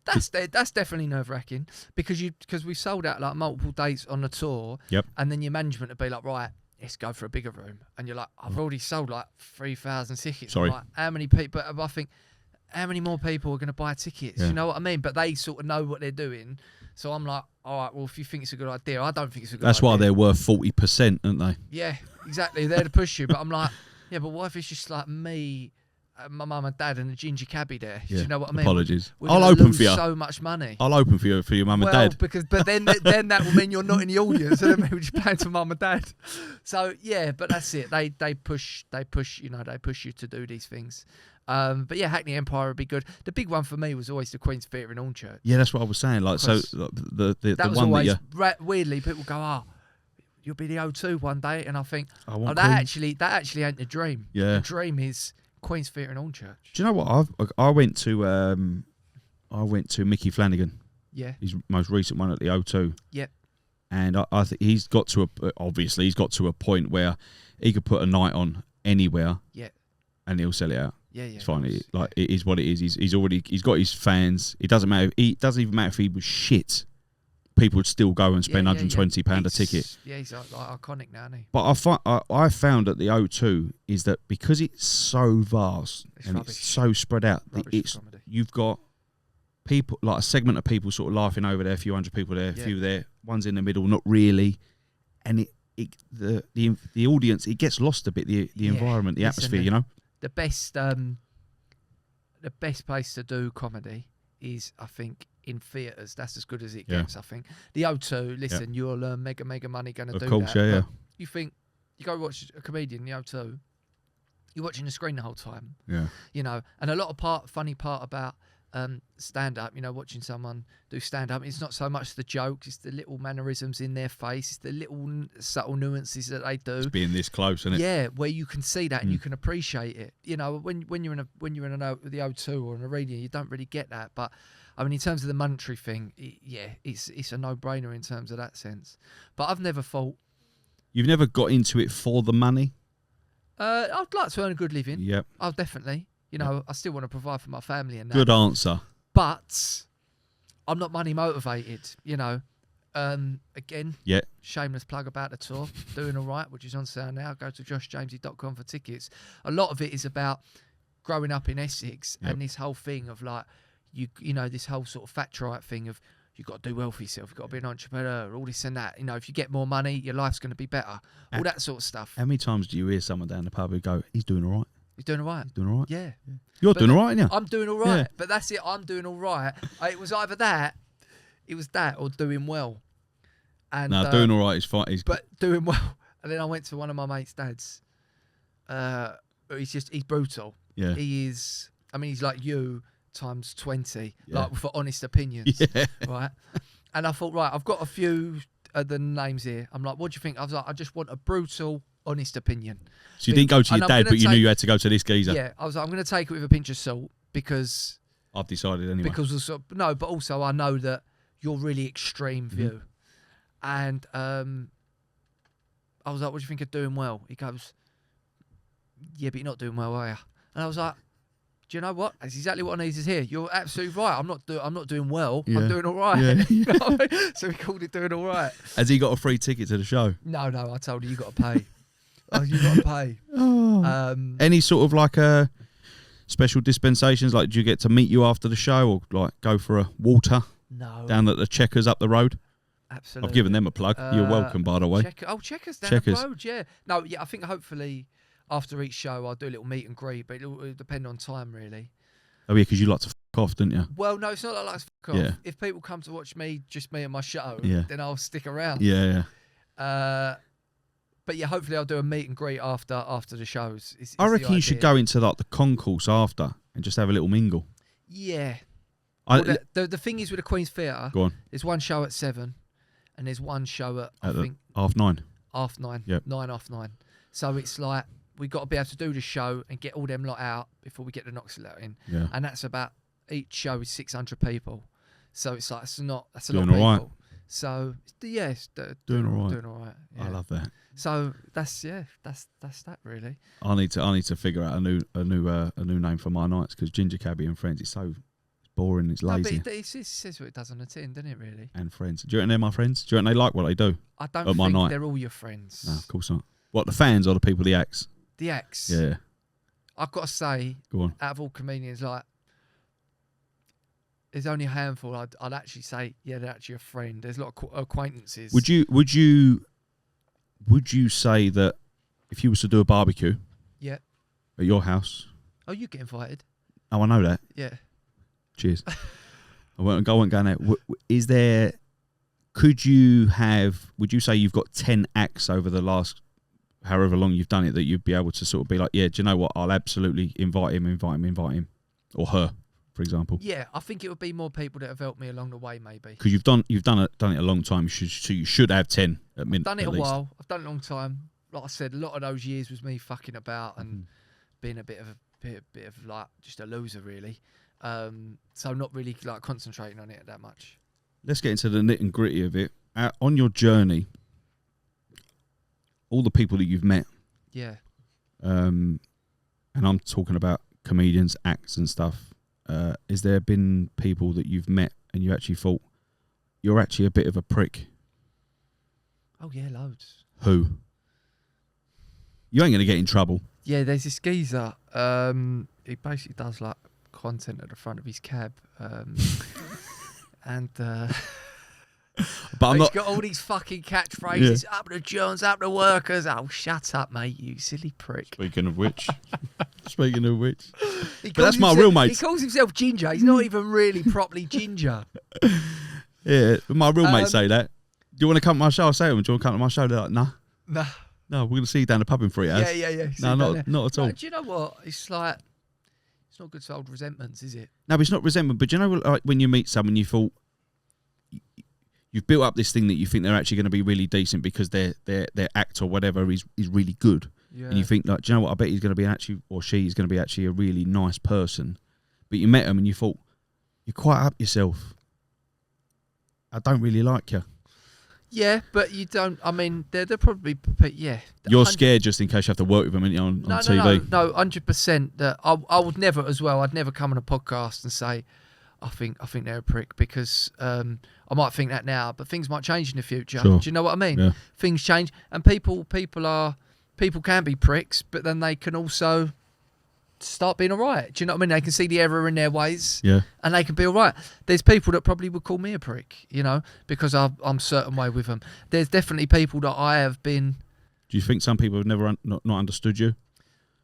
B: That's definitely nerve-wracking because we sold out like multiple dates on the tour.
A: Yep.
B: And then your management would be like, right, let's go for a bigger room. And you're like, I've already sold like 3,000 tickets.
A: Sorry.
B: Like, how many people? I think, how many more people are going to buy tickets? Yeah. You know what I mean? But they sort of know what they're doing. So I'm like, all right, well, if you think it's a good idea, I don't think it's a good idea.
A: That's why they're worth 40%, aren't they?
B: Yeah, exactly. They're to push you. But I'm like, yeah, but what if it's just like me, my mum and dad, and the Ginger Cabbie there? Yeah. Do you know what I mean?
A: Apologies.
B: I'll
A: open for you.
B: So much money.
A: I'll open for your mum and dad.
B: But then that will mean you're not in the audience, and then maybe just paying for mum and dad. So yeah, but that's it. They push you to do these things. But yeah, Hackney Empire would be good. The big one for me was always the Queen's Theatre in Hornchurch.
A: Yeah, that's what I was saying. Like, so the
B: was
A: one
B: always
A: that
B: weirdly people go, you'll be the O2 one day, and I think that actually ain't the dream.
A: Yeah,
B: the dream is Queen's Theatre in Hornchurch.
A: Do you know what? I went to Mickey Flanagan.
B: Yeah,
A: his most recent one at the O2.
B: Yeah,
A: and I think he's got to a point where he could put a night on anywhere.
B: Yeah,
A: and he'll sell it out.
B: Yeah,
A: it's fine. It is what it is. He's got his fans. It doesn't matter. It doesn't even matter if he was shit. People would still go and spend £120 a ticket.
B: Yeah, he's like iconic now, isn't he?
A: But I found at the O2 is that because it's so vast and it's so spread out, you've got people, like a segment of people sort of laughing over there, a few hundred people there, a few there, one's in the middle, not really, and the audience, it gets lost a bit, the environment, the atmosphere, you know.
B: The best place to do comedy is, I think, in theatres. That's as good as it gets, I think. The O2, listen, you'll earn mega money going to do that.
A: Of course, yeah.
B: You think, you go watch a comedian in the O2, you're watching the screen the whole time.
A: Yeah.
B: You know, and a lot of funny part about stand-up, you know, watching someone do stand-up, it's not so much the jokes, it's the little mannerisms in their face, it's the little subtle nuances that they do.
A: It's being this close, isn't it?
B: Yeah, where you can see that and you can appreciate it. You know, when you're in the O2 or an arena, you don't really get that. But I mean, in terms of the monetary thing, it's a no-brainer in terms of that sense. But I've never thought.
A: You've never got into it for the money?
B: I'd like to earn a good living.
A: Yep.
B: Oh, definitely. You know, I still want to provide for my family and that.
A: Good answer.
B: But I'm not money motivated, you know. Again, shameless plug about the tour, Doing All Right, which is on sale now. Go to joshjamesy.com for tickets. A lot of it is about growing up in Essex and this whole thing of like, you know, this whole sort of fat trite thing of you've got to do well for yourself, you've got to be an entrepreneur, all this and that. You know, if you get more money, your life's going to be better. All that sort of stuff.
A: How many times do you hear someone down the pub who go, he's doing all right?
B: He's doing all right.
A: He's doing all right?
B: Yeah.
A: You're doing all right, aren't you?
B: I'm doing all right.
A: Yeah.
B: But that's it. I'm doing all right. It was either that, or doing well. And
A: doing all right is fine.
B: But doing well. And then I went to one of my mates' dads. He's brutal.
A: Yeah.
B: He is, I mean, he's like you times 20, like for honest opinions.
A: Yeah.
B: Right. And I thought, right, I've got a few of the names here. I'm like, what do you think? I was like, I just want a brutal, honest opinion.
A: So you didn't go to your dad, but you knew you had to go to this geezer.
B: Yeah, I was like, I'm going to take it with a pinch of salt because
A: I've decided anyway.
B: But also I know that you're really extreme view. And I was like, what do you think of doing well? He goes, yeah, but you're not doing well, are you? And I was like, do you know what? That's exactly what I need to hear. You're absolutely right. I'm not doing well.
A: Yeah.
B: I'm doing all right.
A: Yeah.
B: You know what I mean? So he called it doing all right.
A: Has he got a free ticket to the show?
B: No, I told him you got to pay. You got to pay.
A: Oh. Any sort of like special dispensations? Like, do you get to meet you after the show, or like go for a water?
B: No.
A: Down at the Checkers up the road.
B: Absolutely.
A: I've given them a plug. You're welcome, by the way.
B: Checkers down the road. Yeah. No. Yeah. I think hopefully after each show I'll do a little meet and greet, but it'll depend on time really.
A: Oh yeah, because you like to f*** off, don't you?
B: Well, no, it's not that I like to f*** off.
A: Yeah.
B: If people come to watch me, just me and my show, then I'll stick around.
A: Yeah.
B: But yeah, hopefully I'll do a meet and greet after the shows.
A: I reckon you should go into like the concourse after and just have a little mingle.
B: Yeah. Well, the thing is with the Queen's Theatre,
A: go on.
B: There's one show at 7 and there's one show at I think
A: 9:30.
B: 9:30.
A: Yep.
B: 9:30. So it's like we got to be able to do the show and get all them lot out before we get the Knox lot in.
A: Yeah.
B: And that's about, each show is 600 people. So it's like that's a lot of
A: Doing
B: people.
A: all right.
B: So yes,
A: doing all right.
B: Doing all right. Yeah.
A: I love that.
B: So that's that really.
A: I need to figure out a new name for my nights, because Ginger Cabbie and Friends is so boring. It's lazy.
B: No, but it says what it does on the tin, doesn't it? Really.
A: And Friends. Do you reckon they're my friends? Do you reckon they like what they do?
B: I don't
A: at my
B: think
A: night?
B: they're all your friends.
A: No, of course not. What, the fans or the people, the acts?
B: The acts.
A: Yeah.
B: I've got to say,
A: Go on.
B: out of all comedians, like, there's only a handful I'd actually say, yeah, they're actually a friend. There's a lot of acquaintances.
A: Would you say that if you was to do a barbecue?
B: Yeah.
A: At your house?
B: Oh, you get invited.
A: Oh, I know that.
B: Yeah.
A: Cheers. I won't go now. Is there? Would you say you've got 10 acts over the last however long you've done it that you'd be able to sort of be like, yeah, do you know what? I'll absolutely invite him, or her, for example.
B: Yeah, I think it would be more people that have helped me along the way, maybe.
A: Because you've done it a long time. You should have 10 at minimum.
B: Done it a while. I've done it a long time. Like I said, a lot of those years was me fucking about and being a bit of like just a loser, really. So not really like concentrating on it that much.
A: Let's get into the nit and gritty of it. On your journey, all the people that you've met.
B: Yeah.
A: And I'm talking about comedians, acts and stuff. Has there been people that you've met and you actually thought, you're actually a bit of a prick?
B: Oh yeah, loads.
A: Who? You ain't going to get in trouble.
B: Yeah, there's this geezer. He basically does like content at the front of his cab. And
A: But I'm
B: He's
A: not.
B: got all these fucking catchphrases. Up the Johns, up the workers. Oh, shut up, mate, you silly prick.
A: Speaking of which. But
B: He
A: that's
B: calls
A: my
B: himself-
A: real mate.
B: He calls himself Ginger. He's not even really properly Ginger.
A: Yeah, my real mates say that. Do you want to come to my show? I say to them, do you want to come to my show? They're like, nah.
B: Nah.
A: No, we're going to see you down the pub in 3 hours.
B: Yeah.
A: No, not at all.
B: No, do you know what? It's like, it's not good to hold resentments, is it?
A: No, but it's not resentment. But do you know, like when you meet someone, you thought you've built up this thing that you think they're actually going to be really decent because their act or whatever is really good, and you think like, do you know what? I bet he's going to be actually, or she is going to be actually a really nice person. But you met them and you thought you're quite up yourself. I don't really like you.
B: Yeah, but you don't. I mean, they're probably. Yeah.
A: You're scared just in case you have to work with them on TV.
B: No, 100%. That I would never as well. I'd never come on a podcast and say, I think they're a prick because I might think that now, but things might change in the future.
A: Sure.
B: Do you know what I mean?
A: Yeah.
B: Things change, and people can be pricks, but then they can also start being all right. Do you know what I mean? They can see the error in their ways, and they can be all right. There's people that probably would call me a prick, because I'm a certain way with them. There's definitely people that I have been.
A: Do you think some people have never not understood you?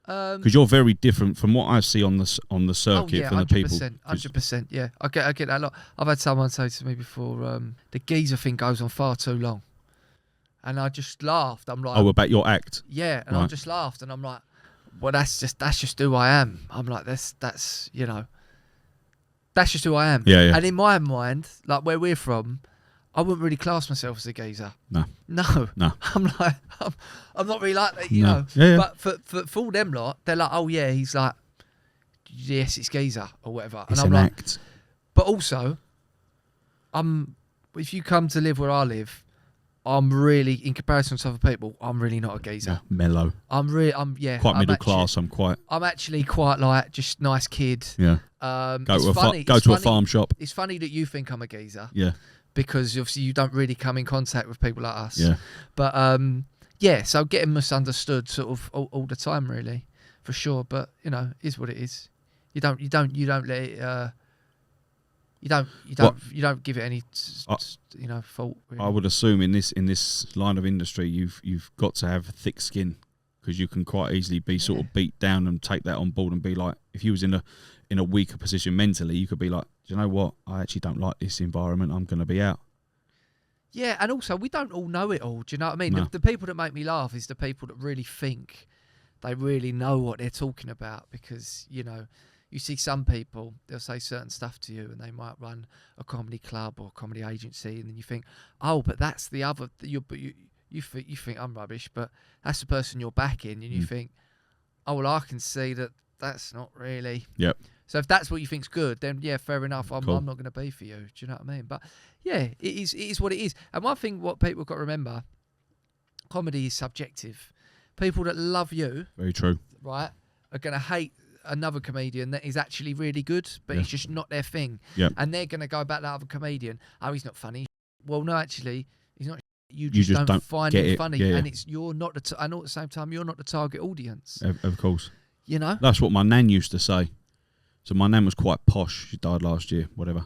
A: Because you're very different from what I see on the circuit from the people.
B: 100%. Yeah, I get that a lot. I've had someone say to me before, the geezer thing goes on far too long, and I just laughed. I'm like,
A: oh, about your act?
B: Yeah, and I just laughed, and I'm like, well, that's just who I am. I'm like, that's just who I am.
A: Yeah.
B: And in my mind, like where we're from, I wouldn't really class myself as a geezer.
A: No.
B: I'm like, I'm not really like that,
A: No.
B: know.
A: Yeah.
B: But for all them lot, they're like, oh yeah, he's like, yes, it's geezer or whatever.
A: It's
B: and I'm
A: an
B: like,
A: act.
B: But also, if you come to live where I live, I'm really, in comparison to other people, I'm really not a geezer.
A: Yeah, mellow.
B: Quite
A: middle class.
B: I'm actually quite like just nice kid.
A: Yeah.
B: Go
A: to a farm shop.
B: It's funny that you think I'm a geezer.
A: Yeah.
B: Because obviously you don't really come in contact with people like us.
A: Yeah.
B: But so getting misunderstood sort of all the time, really, for sure. But is what it is. You don't let it. You don't give it any fault. Really.
A: I would assume in this line of industry, you've got to have thick skin because you can quite easily be sort of beat down and take that on board and be like, if you was in a weaker position mentally, you could be like, do you know what? I actually don't like this environment. I'm going to be out.
B: Yeah, and also we don't all know it all. Do you know what I mean?
A: No.
B: The people that make me laugh is the people that really think they really know what they're talking about because you see some people, they'll say certain stuff to you and they might run a comedy club or a comedy agency and then you think, oh, but that's the other, you think I'm rubbish, but that's the person you're backing and you think, oh, well, I can see that that's not really.
A: Yep.
B: So if that's what you think's good, then yeah, fair enough. I'm
A: Cool.
B: not going to be for you. Do you know what I mean? But yeah, it is what it is. And one thing what people got to remember, comedy is subjective. People that love you,
A: Very true.
B: right, are going to hate another comedian that is actually really good, but
A: Yeah.
B: it's just not their thing.
A: Yep.
B: And they're going to go about that other comedian. Oh, he's not funny. Well, no, actually, he's not. You
A: just
B: don't find
A: get
B: him
A: it.
B: funny,
A: Yeah,
B: and
A: yeah.
B: you're not and at the same time, you're not the target audience.
A: Of course.
B: That's
A: what my nan used to say. So my nan was quite posh. She died last year, whatever.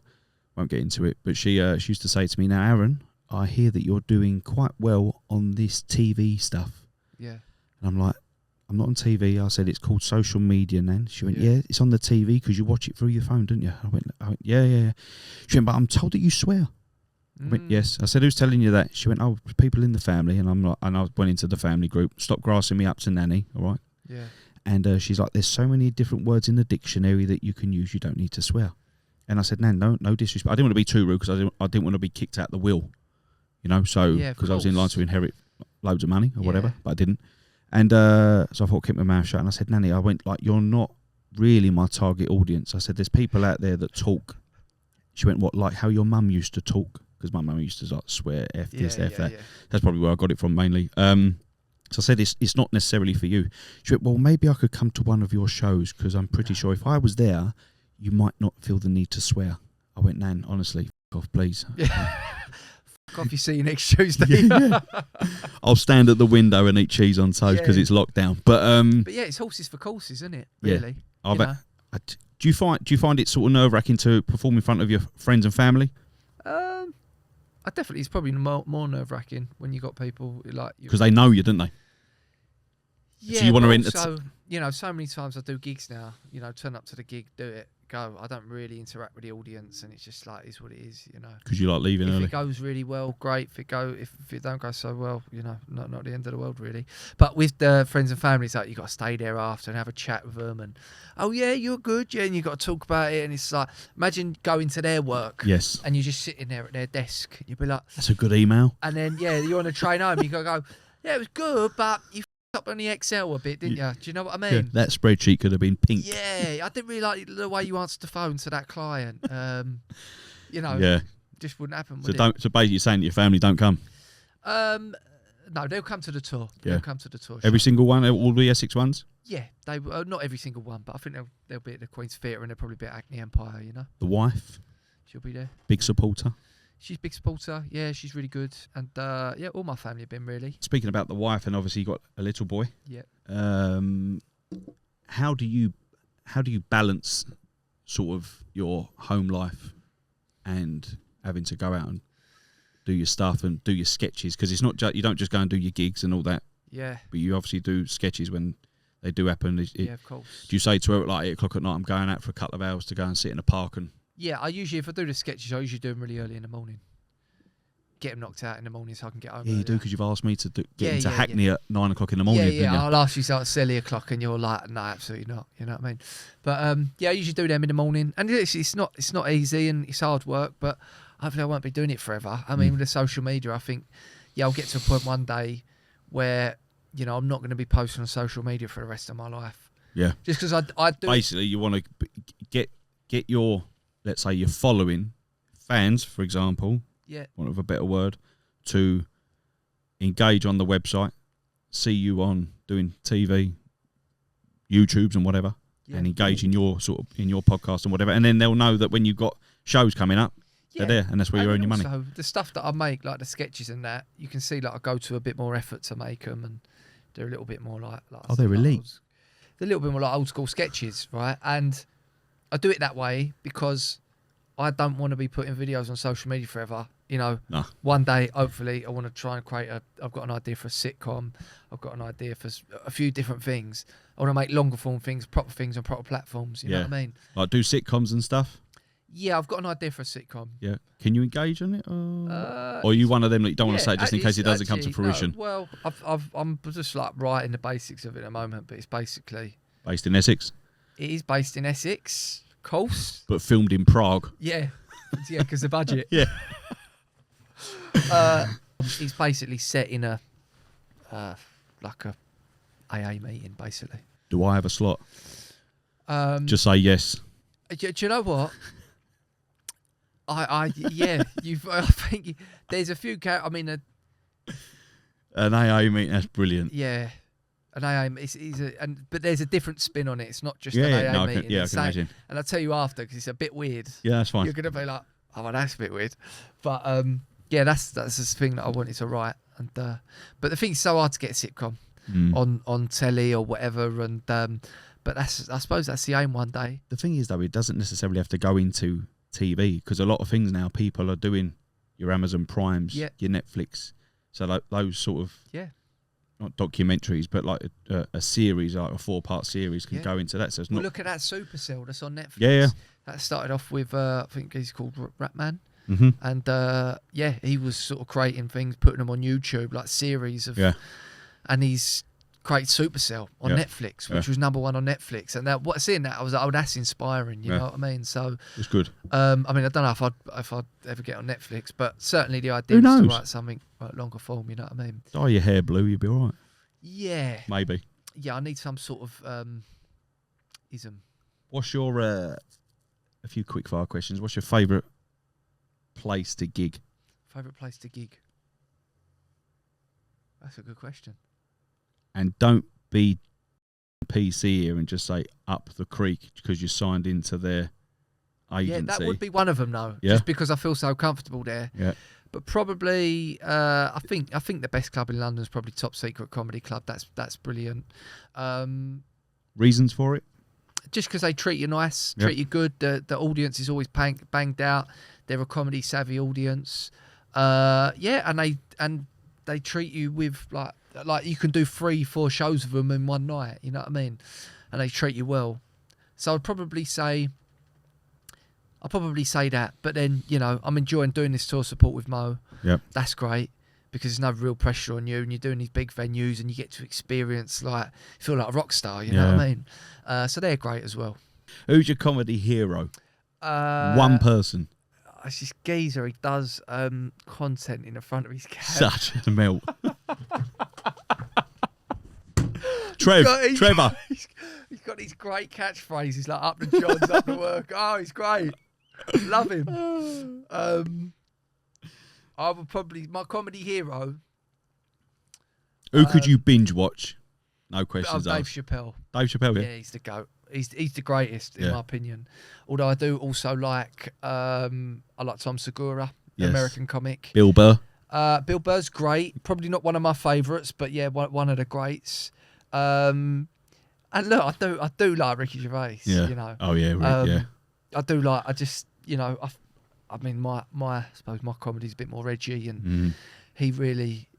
A: Won't get into it. But she used to say to me, now, Aaron, I hear that you're doing quite well on this TV stuff.
B: Yeah.
A: And I'm like, I'm not on TV. I said, it's called social media, Nan. She went, yeah, it's on the TV because you watch it through your phone, don't you? I went, yeah. She went, but I'm told that you swear. I went, yes. I said, who's telling you that? She went, oh, people in the family. And I'm like, and I went into the family group, stop grassing me up to nanny, all right?
B: Yeah.
A: And she's like, there's so many different words in the dictionary that you can use. You don't need to swear. And I said, Nan, no disrespect. I didn't want to be too rude because I didn't want to be kicked out the will, so because I was in line to inherit loads of money or whatever, but I didn't. And so I thought, keep my mouth shut. And I said, Nanny, I went like, you're not really my target audience. I said, there's people out there that talk. She went, what, like how your mum used to talk? Because my mum used to like swear, F this, F that. Yeah. That's probably where I got it from mainly. So I said, it's not necessarily for you. She went, well, maybe I could come to one of your shows because I'm pretty sure if I was there, you might not feel the need to swear. I went, Nan, honestly, f off, please.
B: Yeah. F off, you see you next Tuesday.
A: Yeah. I'll stand at the window and eat cheese on toast because it's locked down. But
B: yeah, it's horses for courses, isn't it? Really.
A: Yeah. Do you find it sort of nerve-wracking to perform in front of your friends and family?
B: I definitely, it's probably more nerve-wracking when you got people like you.
A: Because they know you, don't they?
B: Yeah,
A: so you want
B: but
A: to
B: also, you know, so many times I do gigs now, you know, turn up to the gig, do it, go. I don't really interact with the audience, and it's just like, it's what it is, you know.
A: Because you like leaving
B: If
A: early.
B: it goes really well, great. If it don't go so well, you know, not the end of the world really. But with the friends and family, it's like you got to stay there after and have a chat with them, and oh yeah, you're good, yeah, and you got to talk about it, and it's like, imagine going to their work,
A: Yes.
B: and you're just sitting there at their desk, and you'd be like,
A: That's a good email.
B: and then yeah, you're on a train home, you gotta go, yeah, it was good, but you up on the Excel a bit, didn't you? Do you know what I mean?
A: Yeah, that spreadsheet could have been pink.
B: Yeah, I didn't really like the way you answered the phone to that client. You know,
A: Yeah.
B: just wouldn't happen.
A: So
B: Would
A: don't. So basically, you're saying that your family don't come.
B: No, they'll come to the tour.
A: Yeah.
B: They'll come to the tour.
A: Every
B: show.
A: single one, all the Essex ones.
B: Yeah, they not every single one, but I think they'll be at the Queen's Theatre and they'll probably be at Acne Empire. You know,
A: The wife,
B: she'll be there.
A: big supporter.
B: She's a big supporter. Yeah, she's really good, and yeah, all my family have been really.
A: Speaking about the wife, and obviously you got a little boy.
B: Yeah.
A: How do you balance sort of your home life and having to go out and do your stuff and do your sketches? Because it's not you don't just go and do your gigs and all that,
B: Yeah.
A: but you obviously do sketches when they do happen.
B: Yeah, of course.
A: Do you say to her at like 8 o'clock at night, I'm going out for a couple of hours to go and sit in a park and?
B: Yeah, I usually, if I do the sketches, I usually do them really early in the morning. Get them knocked out in the morning so I can get home.
A: Yeah, you
B: earlier.
A: do, because you've asked me to get into
B: Yeah,
A: Hackney at 9 o'clock in the morning.
B: Yeah,
A: didn't
B: yeah.
A: you?
B: I'll ask you something silly o'clock, and you're like, no, absolutely not. You know what I mean? But yeah, I usually do them in the morning, and it's not easy and it's hard work, but hopefully I won't be doing it forever. I mean, with the social media, I think I'll get to a point one day where you know I'm not going to be posting on social media for the rest of my life.
A: Yeah.
B: Just because I do.
A: Basically, you want to get your, let's say, your following fans, for example.
B: Yeah.
A: Want of a better word, to engage on the website, see you on doing TV, YouTubes and whatever, and engage in your podcast and whatever, and then they'll know that when you've got shows coming up, they're there, and that's where you earn your money.
B: So the stuff that I make, like the sketches and that, you can see like I go to a bit more effort to make them, and they're a little bit more like
A: oh, they're elite.
B: They're a little bit more like old school sketches, right? And I do it that way because I don't want to be putting videos on social media forever. You know, One day, hopefully, I want to try and create I've got an idea for a sitcom. I've got an idea for a few different things. I want to make longer form things on proper platforms. You know what I mean?
A: Like do sitcoms and stuff.
B: Yeah, I've got an idea for a sitcom.
A: Yeah. Can you engage on it? Or are you one of them that you don't want to say just in case it doesn't come to fruition?
B: No, well, I'm just like writing the basics of it at the moment, but it's basically...
A: Based in Essex?
B: It is based in Essex, of course.
A: But filmed in Prague?
B: Yeah. Yeah, because the budget.
A: Yeah.
B: It's basically set in a like a AA meeting, basically.
A: Do I have a slot? Just say yes.
B: Do you know what? Yeah. I think there's a few. I mean,
A: an AA meeting. That's brilliant.
B: Yeah. An AA, but there's a different spin on it. It's not just
A: an
B: AA meeting.
A: I can imagine.
B: And I'll tell you after because it's a bit weird.
A: Yeah, that's fine.
B: You're gonna be like, oh, well, that's a bit weird. But yeah, that's the thing that I wanted to write. And but the thing is so hard to get a sitcom on telly or whatever. And but I suppose that's the aim one day.
A: The thing is though, it doesn't necessarily have to go into TV because a lot of things now people are doing your Amazon Primes, your Netflix. So like those sort of not documentaries, but like a series, like a 4-part series, can go into that. So it's not.
B: Look at that Supercell that's on Netflix.
A: Yeah.
B: That started off with I think he's called Ratman.
A: Mm-hmm.
B: And he was sort of creating things, putting them on YouTube, like series of. Yeah. And he's created Supercell on Netflix, which was #1 on Netflix. And seeing that, I was like, oh, that's inspiring. You know what I mean? So
A: it's good.
B: I mean, I don't know if I'd ever get on Netflix, but certainly the idea is to write something like longer form. You know what I mean?
A: Dye your hair blue, you'll be all right.
B: Yeah.
A: Maybe.
B: Yeah, I need some sort of ism.
A: What's your a few quick fire questions? What's your favourite place to gig?
B: Favourite place to gig? That's a good question.
A: And don't be PC here and just say up the creek because you signed into their agency.
B: Yeah, that would be one of them, though. Yeah? Just because I feel so comfortable there.
A: Yeah.
B: But probably, I think the best club in London is probably Top Secret Comedy Club. That's brilliant.
A: Reasons for it?
B: Just because they treat you nice, treat you good. The audience is always banged out. They're a comedy savvy audience. Yeah, and they treat you with like you can do 3-4 shows of them in one night. You know what I mean? And they treat you well. So I'd probably say that. But then, you know, I'm enjoying doing this tour support with Mo.
A: Yep.
B: That's great because there's no real pressure on you, and you're doing these big venues, and you get to experience feel like a rock star. You know what I mean? So they're great as well.
A: Who's your comedy hero? One person.
B: It's this geezer. He does content in the front of his cab.
A: Such a melt. Trevor.
B: He's got these great catchphrases like "up the Johns, up the work." Oh, he's great. Love him. I would probably my comedy hero.
A: Who could you binge watch? No questions
B: Dave
A: asked.
B: Chappelle.
A: Dave Chappelle.
B: Yeah, he's the GOAT. He's the greatest in my opinion. Although I do also like I like Tom Segura, the American comic.
A: Bill Burr.
B: Bill Burr's great. Probably not one of my favourites, but yeah, one of the greats. And look, I do like Ricky Gervais.
A: Yeah.
B: You know.
A: Oh yeah. Right, yeah.
B: I do like. I just you know. I mean, I suppose my comedy's a bit more edgy, and he really.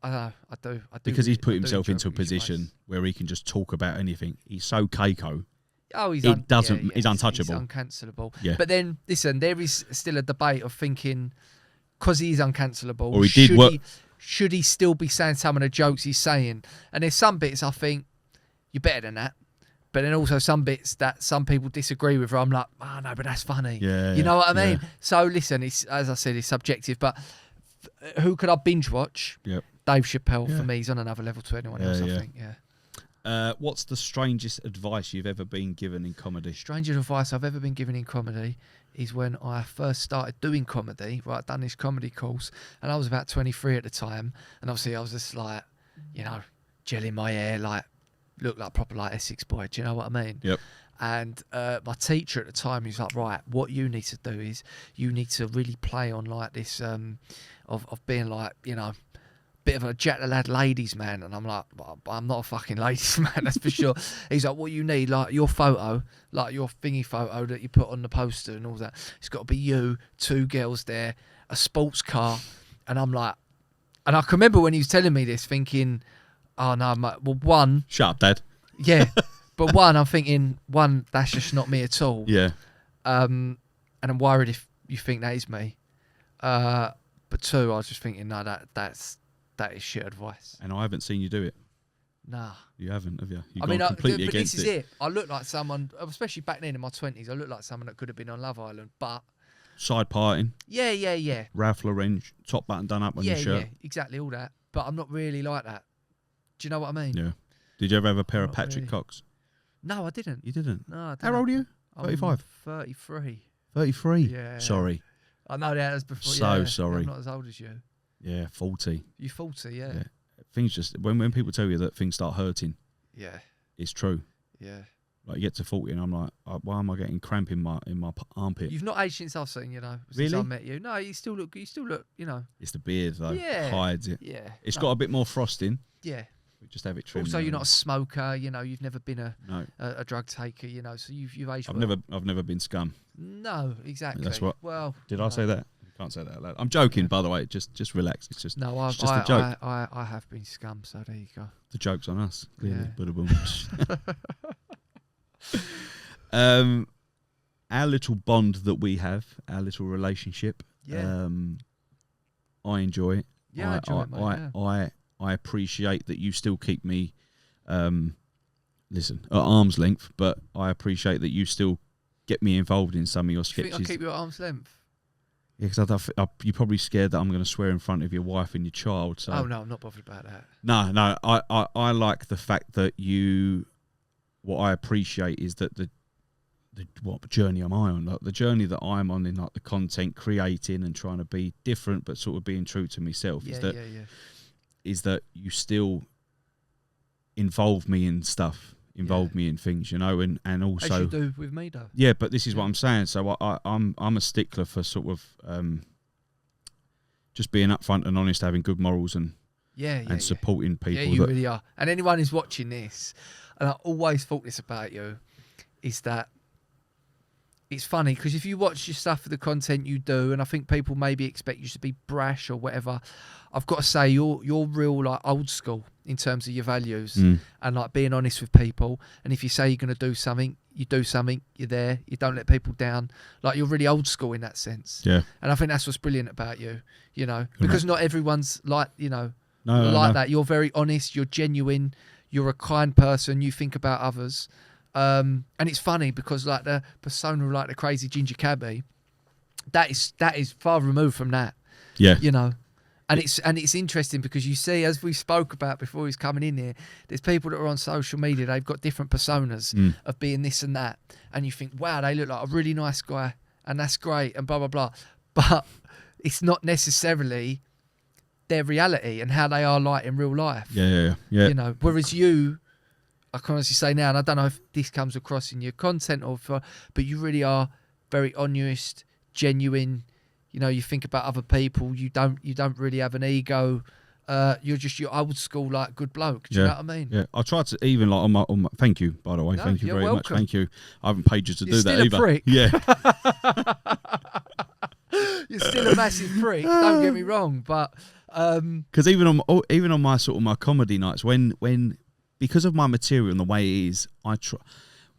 B: I don't know. I do.
A: Because he's put
B: I do
A: himself
B: enjoy
A: into a
B: Ricky Gervais.
A: position where he can just talk about anything. He's so Keiko.
B: Oh, he's
A: He's untouchable.
B: He's uncancelable.
A: Yeah.
B: But then, listen, there is still a debate of thinking because he's uncancelable.
A: Or he did work.
B: Should he still be saying some of the jokes he's saying? And there's some bits I think you're better than that. But then also some bits that some people disagree with where I'm like, oh no, but that's funny.
A: Yeah.
B: You know what I mean? Yeah. So listen, it's as I said, it's subjective. But who could I binge watch?
A: Yep.
B: Dave Chappelle for me. He's on another level to anyone else. I think. Yeah.
A: What's the strangest advice you've ever been given in comedy?
B: Strangest advice I've ever been given in comedy is when I first started doing comedy. Right, I'd done this comedy course, and I was about 23 at the time, and obviously I was just like, you know, gel in my hair, like look like proper like Essex boy. Do you know what I mean?
A: Yep.
B: And my teacher at the time, he was like, right, what you need to do is you need to really play on like this of being like, you know, bit of a Jack the Lad ladies man. And I'm like, well, I'm not a fucking ladies man, that's for sure. He's like, what you need, like your photo, like your thingy photo that you put on the poster and all that, it's got to be you, 2 girls there, a sports car. And I'm like, and I can remember when he was telling me this thinking, oh no, well, one,
A: Shut up, Dad.
B: yeah, but one, I'm thinking, one, that's just not me at all.
A: Yeah.
B: And I'm worried if you think that is me. But 2, I was just thinking, no, that is shit advice.
A: And I haven't seen you do it.
B: Nah.
A: You haven't, have you? You've
B: I mean,
A: gone completely
B: but
A: against
B: this is it. I look like someone, especially back then in my 20s, I looked like someone that could have been on Love Island, but...
A: Side parting.
B: Yeah.
A: Ralph Lauren, top button done up on your shirt.
B: Yeah, exactly, all that. But I'm not really like that. Do you know what I mean?
A: Yeah. Did you ever have a pair of
B: Not
A: Patrick
B: really.
A: Cox?
B: No, I didn't.
A: You didn't?
B: No, I didn't.
A: How old are you?
B: I'm
A: 35?
B: 33.
A: 33?
B: Yeah.
A: Sorry.
B: I know that was before.
A: So sorry.
B: I'm not as old as you.
A: Yeah, 40.
B: You 40, yeah.
A: Things just, when people tell you that things start hurting,
B: Yeah.
A: it's true.
B: Yeah.
A: Like, you get to 40 and I'm like, why am I getting cramp in my armpit?
B: You've not aged since I've seen you, know. Since
A: Really?
B: I met you. No, you still look, you know.
A: It's the beard, though.
B: Yeah.
A: Hides it.
B: Yeah.
A: It's got a bit more frosting.
B: Yeah.
A: We just have it trimmed.
B: Also, you're not a smoker, you know. You've never been
A: No.
B: a drug taker, you know. So you've aged.
A: I've
B: well.
A: never been scum.
B: No, exactly.
A: That's what.
B: Well.
A: Did I say that? I can't say that out loud. I'm joking, by the way. Just relax. It's just
B: No,
A: it's just a joke.
B: I have been scum. So there you go.
A: The joke's on us. Clearly.
B: Yeah.
A: Bada boom. Our little bond that we have, our little relationship.
B: Yeah.
A: I enjoy it.
B: Yeah, I enjoy it, mate, yeah.
A: I appreciate that you still keep me, listen, at arm's length, but I appreciate that you still get me involved in some of your
B: Do you
A: sketches.
B: think I keep you at arm's length?
A: Yeah, because you're probably scared that I'm going to swear in front of your wife and your child. So.
B: Oh no, I'm not bothered about that.
A: No, I like the fact that what I appreciate is that what journey am I on? Like the journey that I'm on in like the content creating and trying to be different, but sort of being true to myself.
B: Yeah,
A: is that you still involve me in stuff, me in things, you know, and also
B: as you do with me though.
A: Yeah, but this is what I'm saying. So I'm a stickler for sort of just being upfront and honest, having good morals and supporting people.
B: Yeah, you really are. And anyone who's watching this, and I always thought this about you, is that it's funny because if you watch your stuff for the content you do, and I think people maybe expect you to be brash or whatever, I've got to say you're real like old school in terms of your values and like being honest with people. And if you say you're going to do something, you do something. You're there. You don't let people down. Like you're really old school in that sense.
A: Yeah.
B: And I think that's what's brilliant about you. You know, because not everyone's like
A: No.
B: that. You're very honest. You're genuine. You're a kind person. You think about others. And it's funny because like the persona like the crazy Ginger Cabbie, that is far removed from that.
A: Yeah.
B: You know. And it's interesting because you see, as we spoke about before he's coming in here, there's people that are on social media, they've got different personas of being this and that. And you think, wow, they look like a really nice guy and that's great and blah, blah, blah. But it's not necessarily their reality and how they are like in real life.
A: Yeah.
B: You know, whereas you, I can honestly say now, and I don't know if this comes across in your content but you really are very honest, genuine. You know, you think about other people. You don't really have an ego. You're just your old school, like good bloke. Do you know what I mean?
A: Yeah. I tried to even like on my. Thank you, by the way.
B: No,
A: thank you
B: you're
A: very
B: welcome.
A: much. Thank you. I haven't paid you to
B: You're
A: do
B: still
A: that
B: a
A: either.
B: prick.
A: Yeah.
B: You're still a massive prick. Don't get me wrong, but
A: because even on my sort of my comedy nights, when because of my material and the way it is, I try.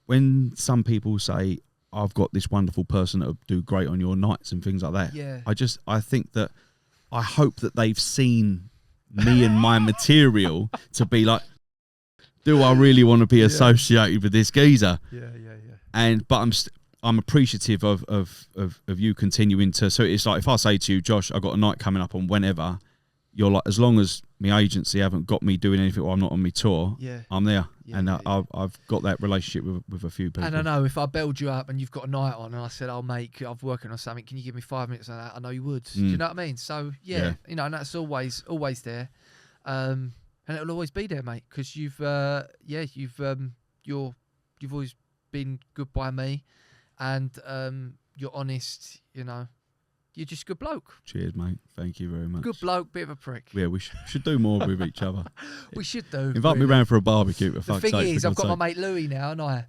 A: When some people say, I've got this wonderful person that will do great on your nights and things like that.
B: Yeah.
A: I think that I hope that they've seen me and my material to be like, do I really want to be associated with this geezer?
B: Yeah.
A: But I'm appreciative of you continuing to. So it's like if I say to you, Josh, I've got a night coming up on whenever. You're like, as long as my agency haven't got me doing anything or I'm not on my tour, I'm there. I've got that relationship with a few people.
B: And I know if I bailed you up and you've got a night on and I said, I'm working on something, can you give me 5 minutes on that? I know you would. Do you know what I mean? So, you know, and that's always there. And it'll always be there, mate, because you've always been good by me and you're honest, you know. You're just a good bloke.
A: Cheers, mate. Thank you very much.
B: Good bloke, bit of a prick.
A: Yeah, we should do more with each other.
B: We should do.
A: Invite me round for a barbecue. For
B: the thing is, I've got my mate Louis now, and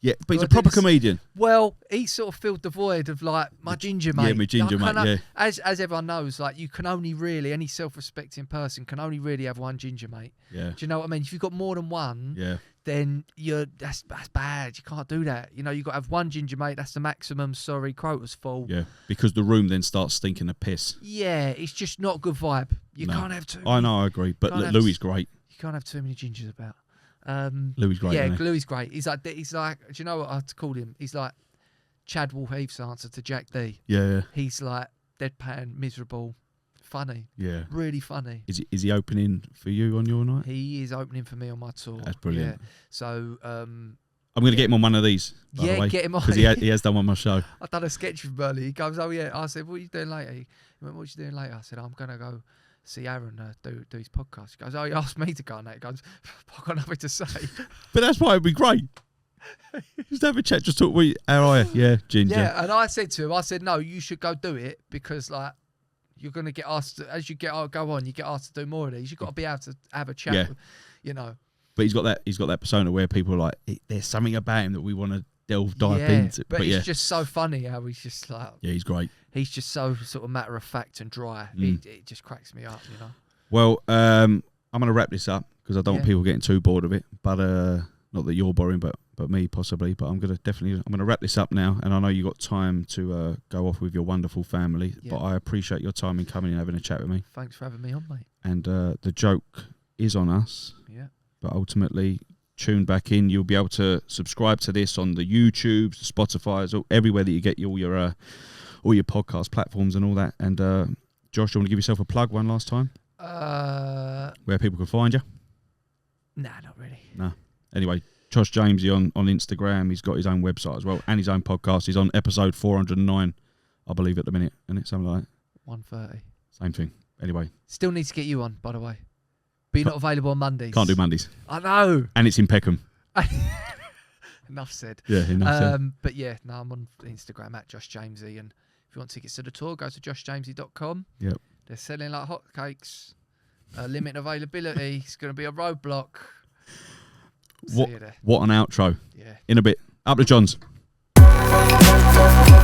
A: yeah, but he's a proper comedian.
B: Well, he sort of filled the void of like my ginger mate.
A: Yeah, my ginger mate. Yeah.
B: As everyone knows, like you can only really any self-respecting person can only really have one ginger mate.
A: Yeah.
B: Do you know what I mean? If you've got more than one, then that's bad. You can't do that. You know, you got to have one ginger mate. That's the maximum. Sorry, quota's full.
A: Yeah, because the room then starts stinking of piss.
B: Yeah, it's just not a good vibe. You can't have too.
A: I know, I agree. But Louis is great.
B: You can't have too many gingers about.
A: Louis great.
B: Yeah, Louis great. He's like. Do you know what I'd call him? He's like Chad Wolfheath's answer to Jack D.
A: Yeah.
B: He's like deadpan, miserable, funny.
A: Yeah.
B: Really funny.
A: Is he opening for you on your night?
B: He is opening for me on my tour.
A: That's brilliant.
B: Yeah. So
A: I'm going to get him on one of these. By the way,
B: get him on
A: because he has done one on my show.
B: I've done a sketch with Burley. He goes, "Oh yeah." I said, "What are you doing later?" He went, "What are you doing later?" I said, "I'm going to go see Aaron do his podcast." He goes, "Oh, he asked me to go on that." He goes, "I've got nothing to say."
A: But that's why it'd be great. Just have a chat, just talk. How are you? Yeah, Ginger.
B: Yeah, and I said to him, "No, you should go do it because like you're going to get asked as you go on, you get asked to do more of these. You've got to be able to have a chat, with, you know."
A: But he's got that persona where people are like, there's something about him that we want to dive into.
B: But it's just so funny how he's just like,
A: he's great.
B: He's just so sort of matter of fact and dry. It just cracks me up, you know.
A: Well, I'm going to wrap this up because I don't want people getting too bored of it. But not that you're boring, but me possibly. But I'm going to wrap this up now. And I know you got time to go off with your wonderful family. Yeah. But I appreciate your time in coming and having a chat with me.
B: Thanks for having me on, mate.
A: And the joke is on us.
B: Yeah.
A: But ultimately, tune back in. You'll be able to subscribe to this on the YouTubes, the Spotifys, everywhere that you get all your podcast platforms and all that. And Josh, you want to give yourself a plug one last time? Where people can find you?
B: Nah, not really.
A: No. Anyway, Josh Jamesy on Instagram. He's got his own website as well and his own podcast. He's on episode 409, I believe, at the minute. Isn't it? Something like that.
B: 130.
A: Same thing. Anyway.
B: Still need to get you on, by the way. But you're not available on Mondays.
A: Can't do Mondays.
B: I know.
A: And it's in Peckham.
B: Enough said.
A: Yeah, enough said.
B: But yeah, no, I'm on Instagram at Josh Jamesy. And if you want tickets to the tour, go to joshjamesy.com.
A: Yep.
B: They're selling like hotcakes. Limited availability. It's going to be a roadblock. See you there.
A: What an outro.
B: Yeah.
A: In a bit. Up to Johns.
C: Subjectivity.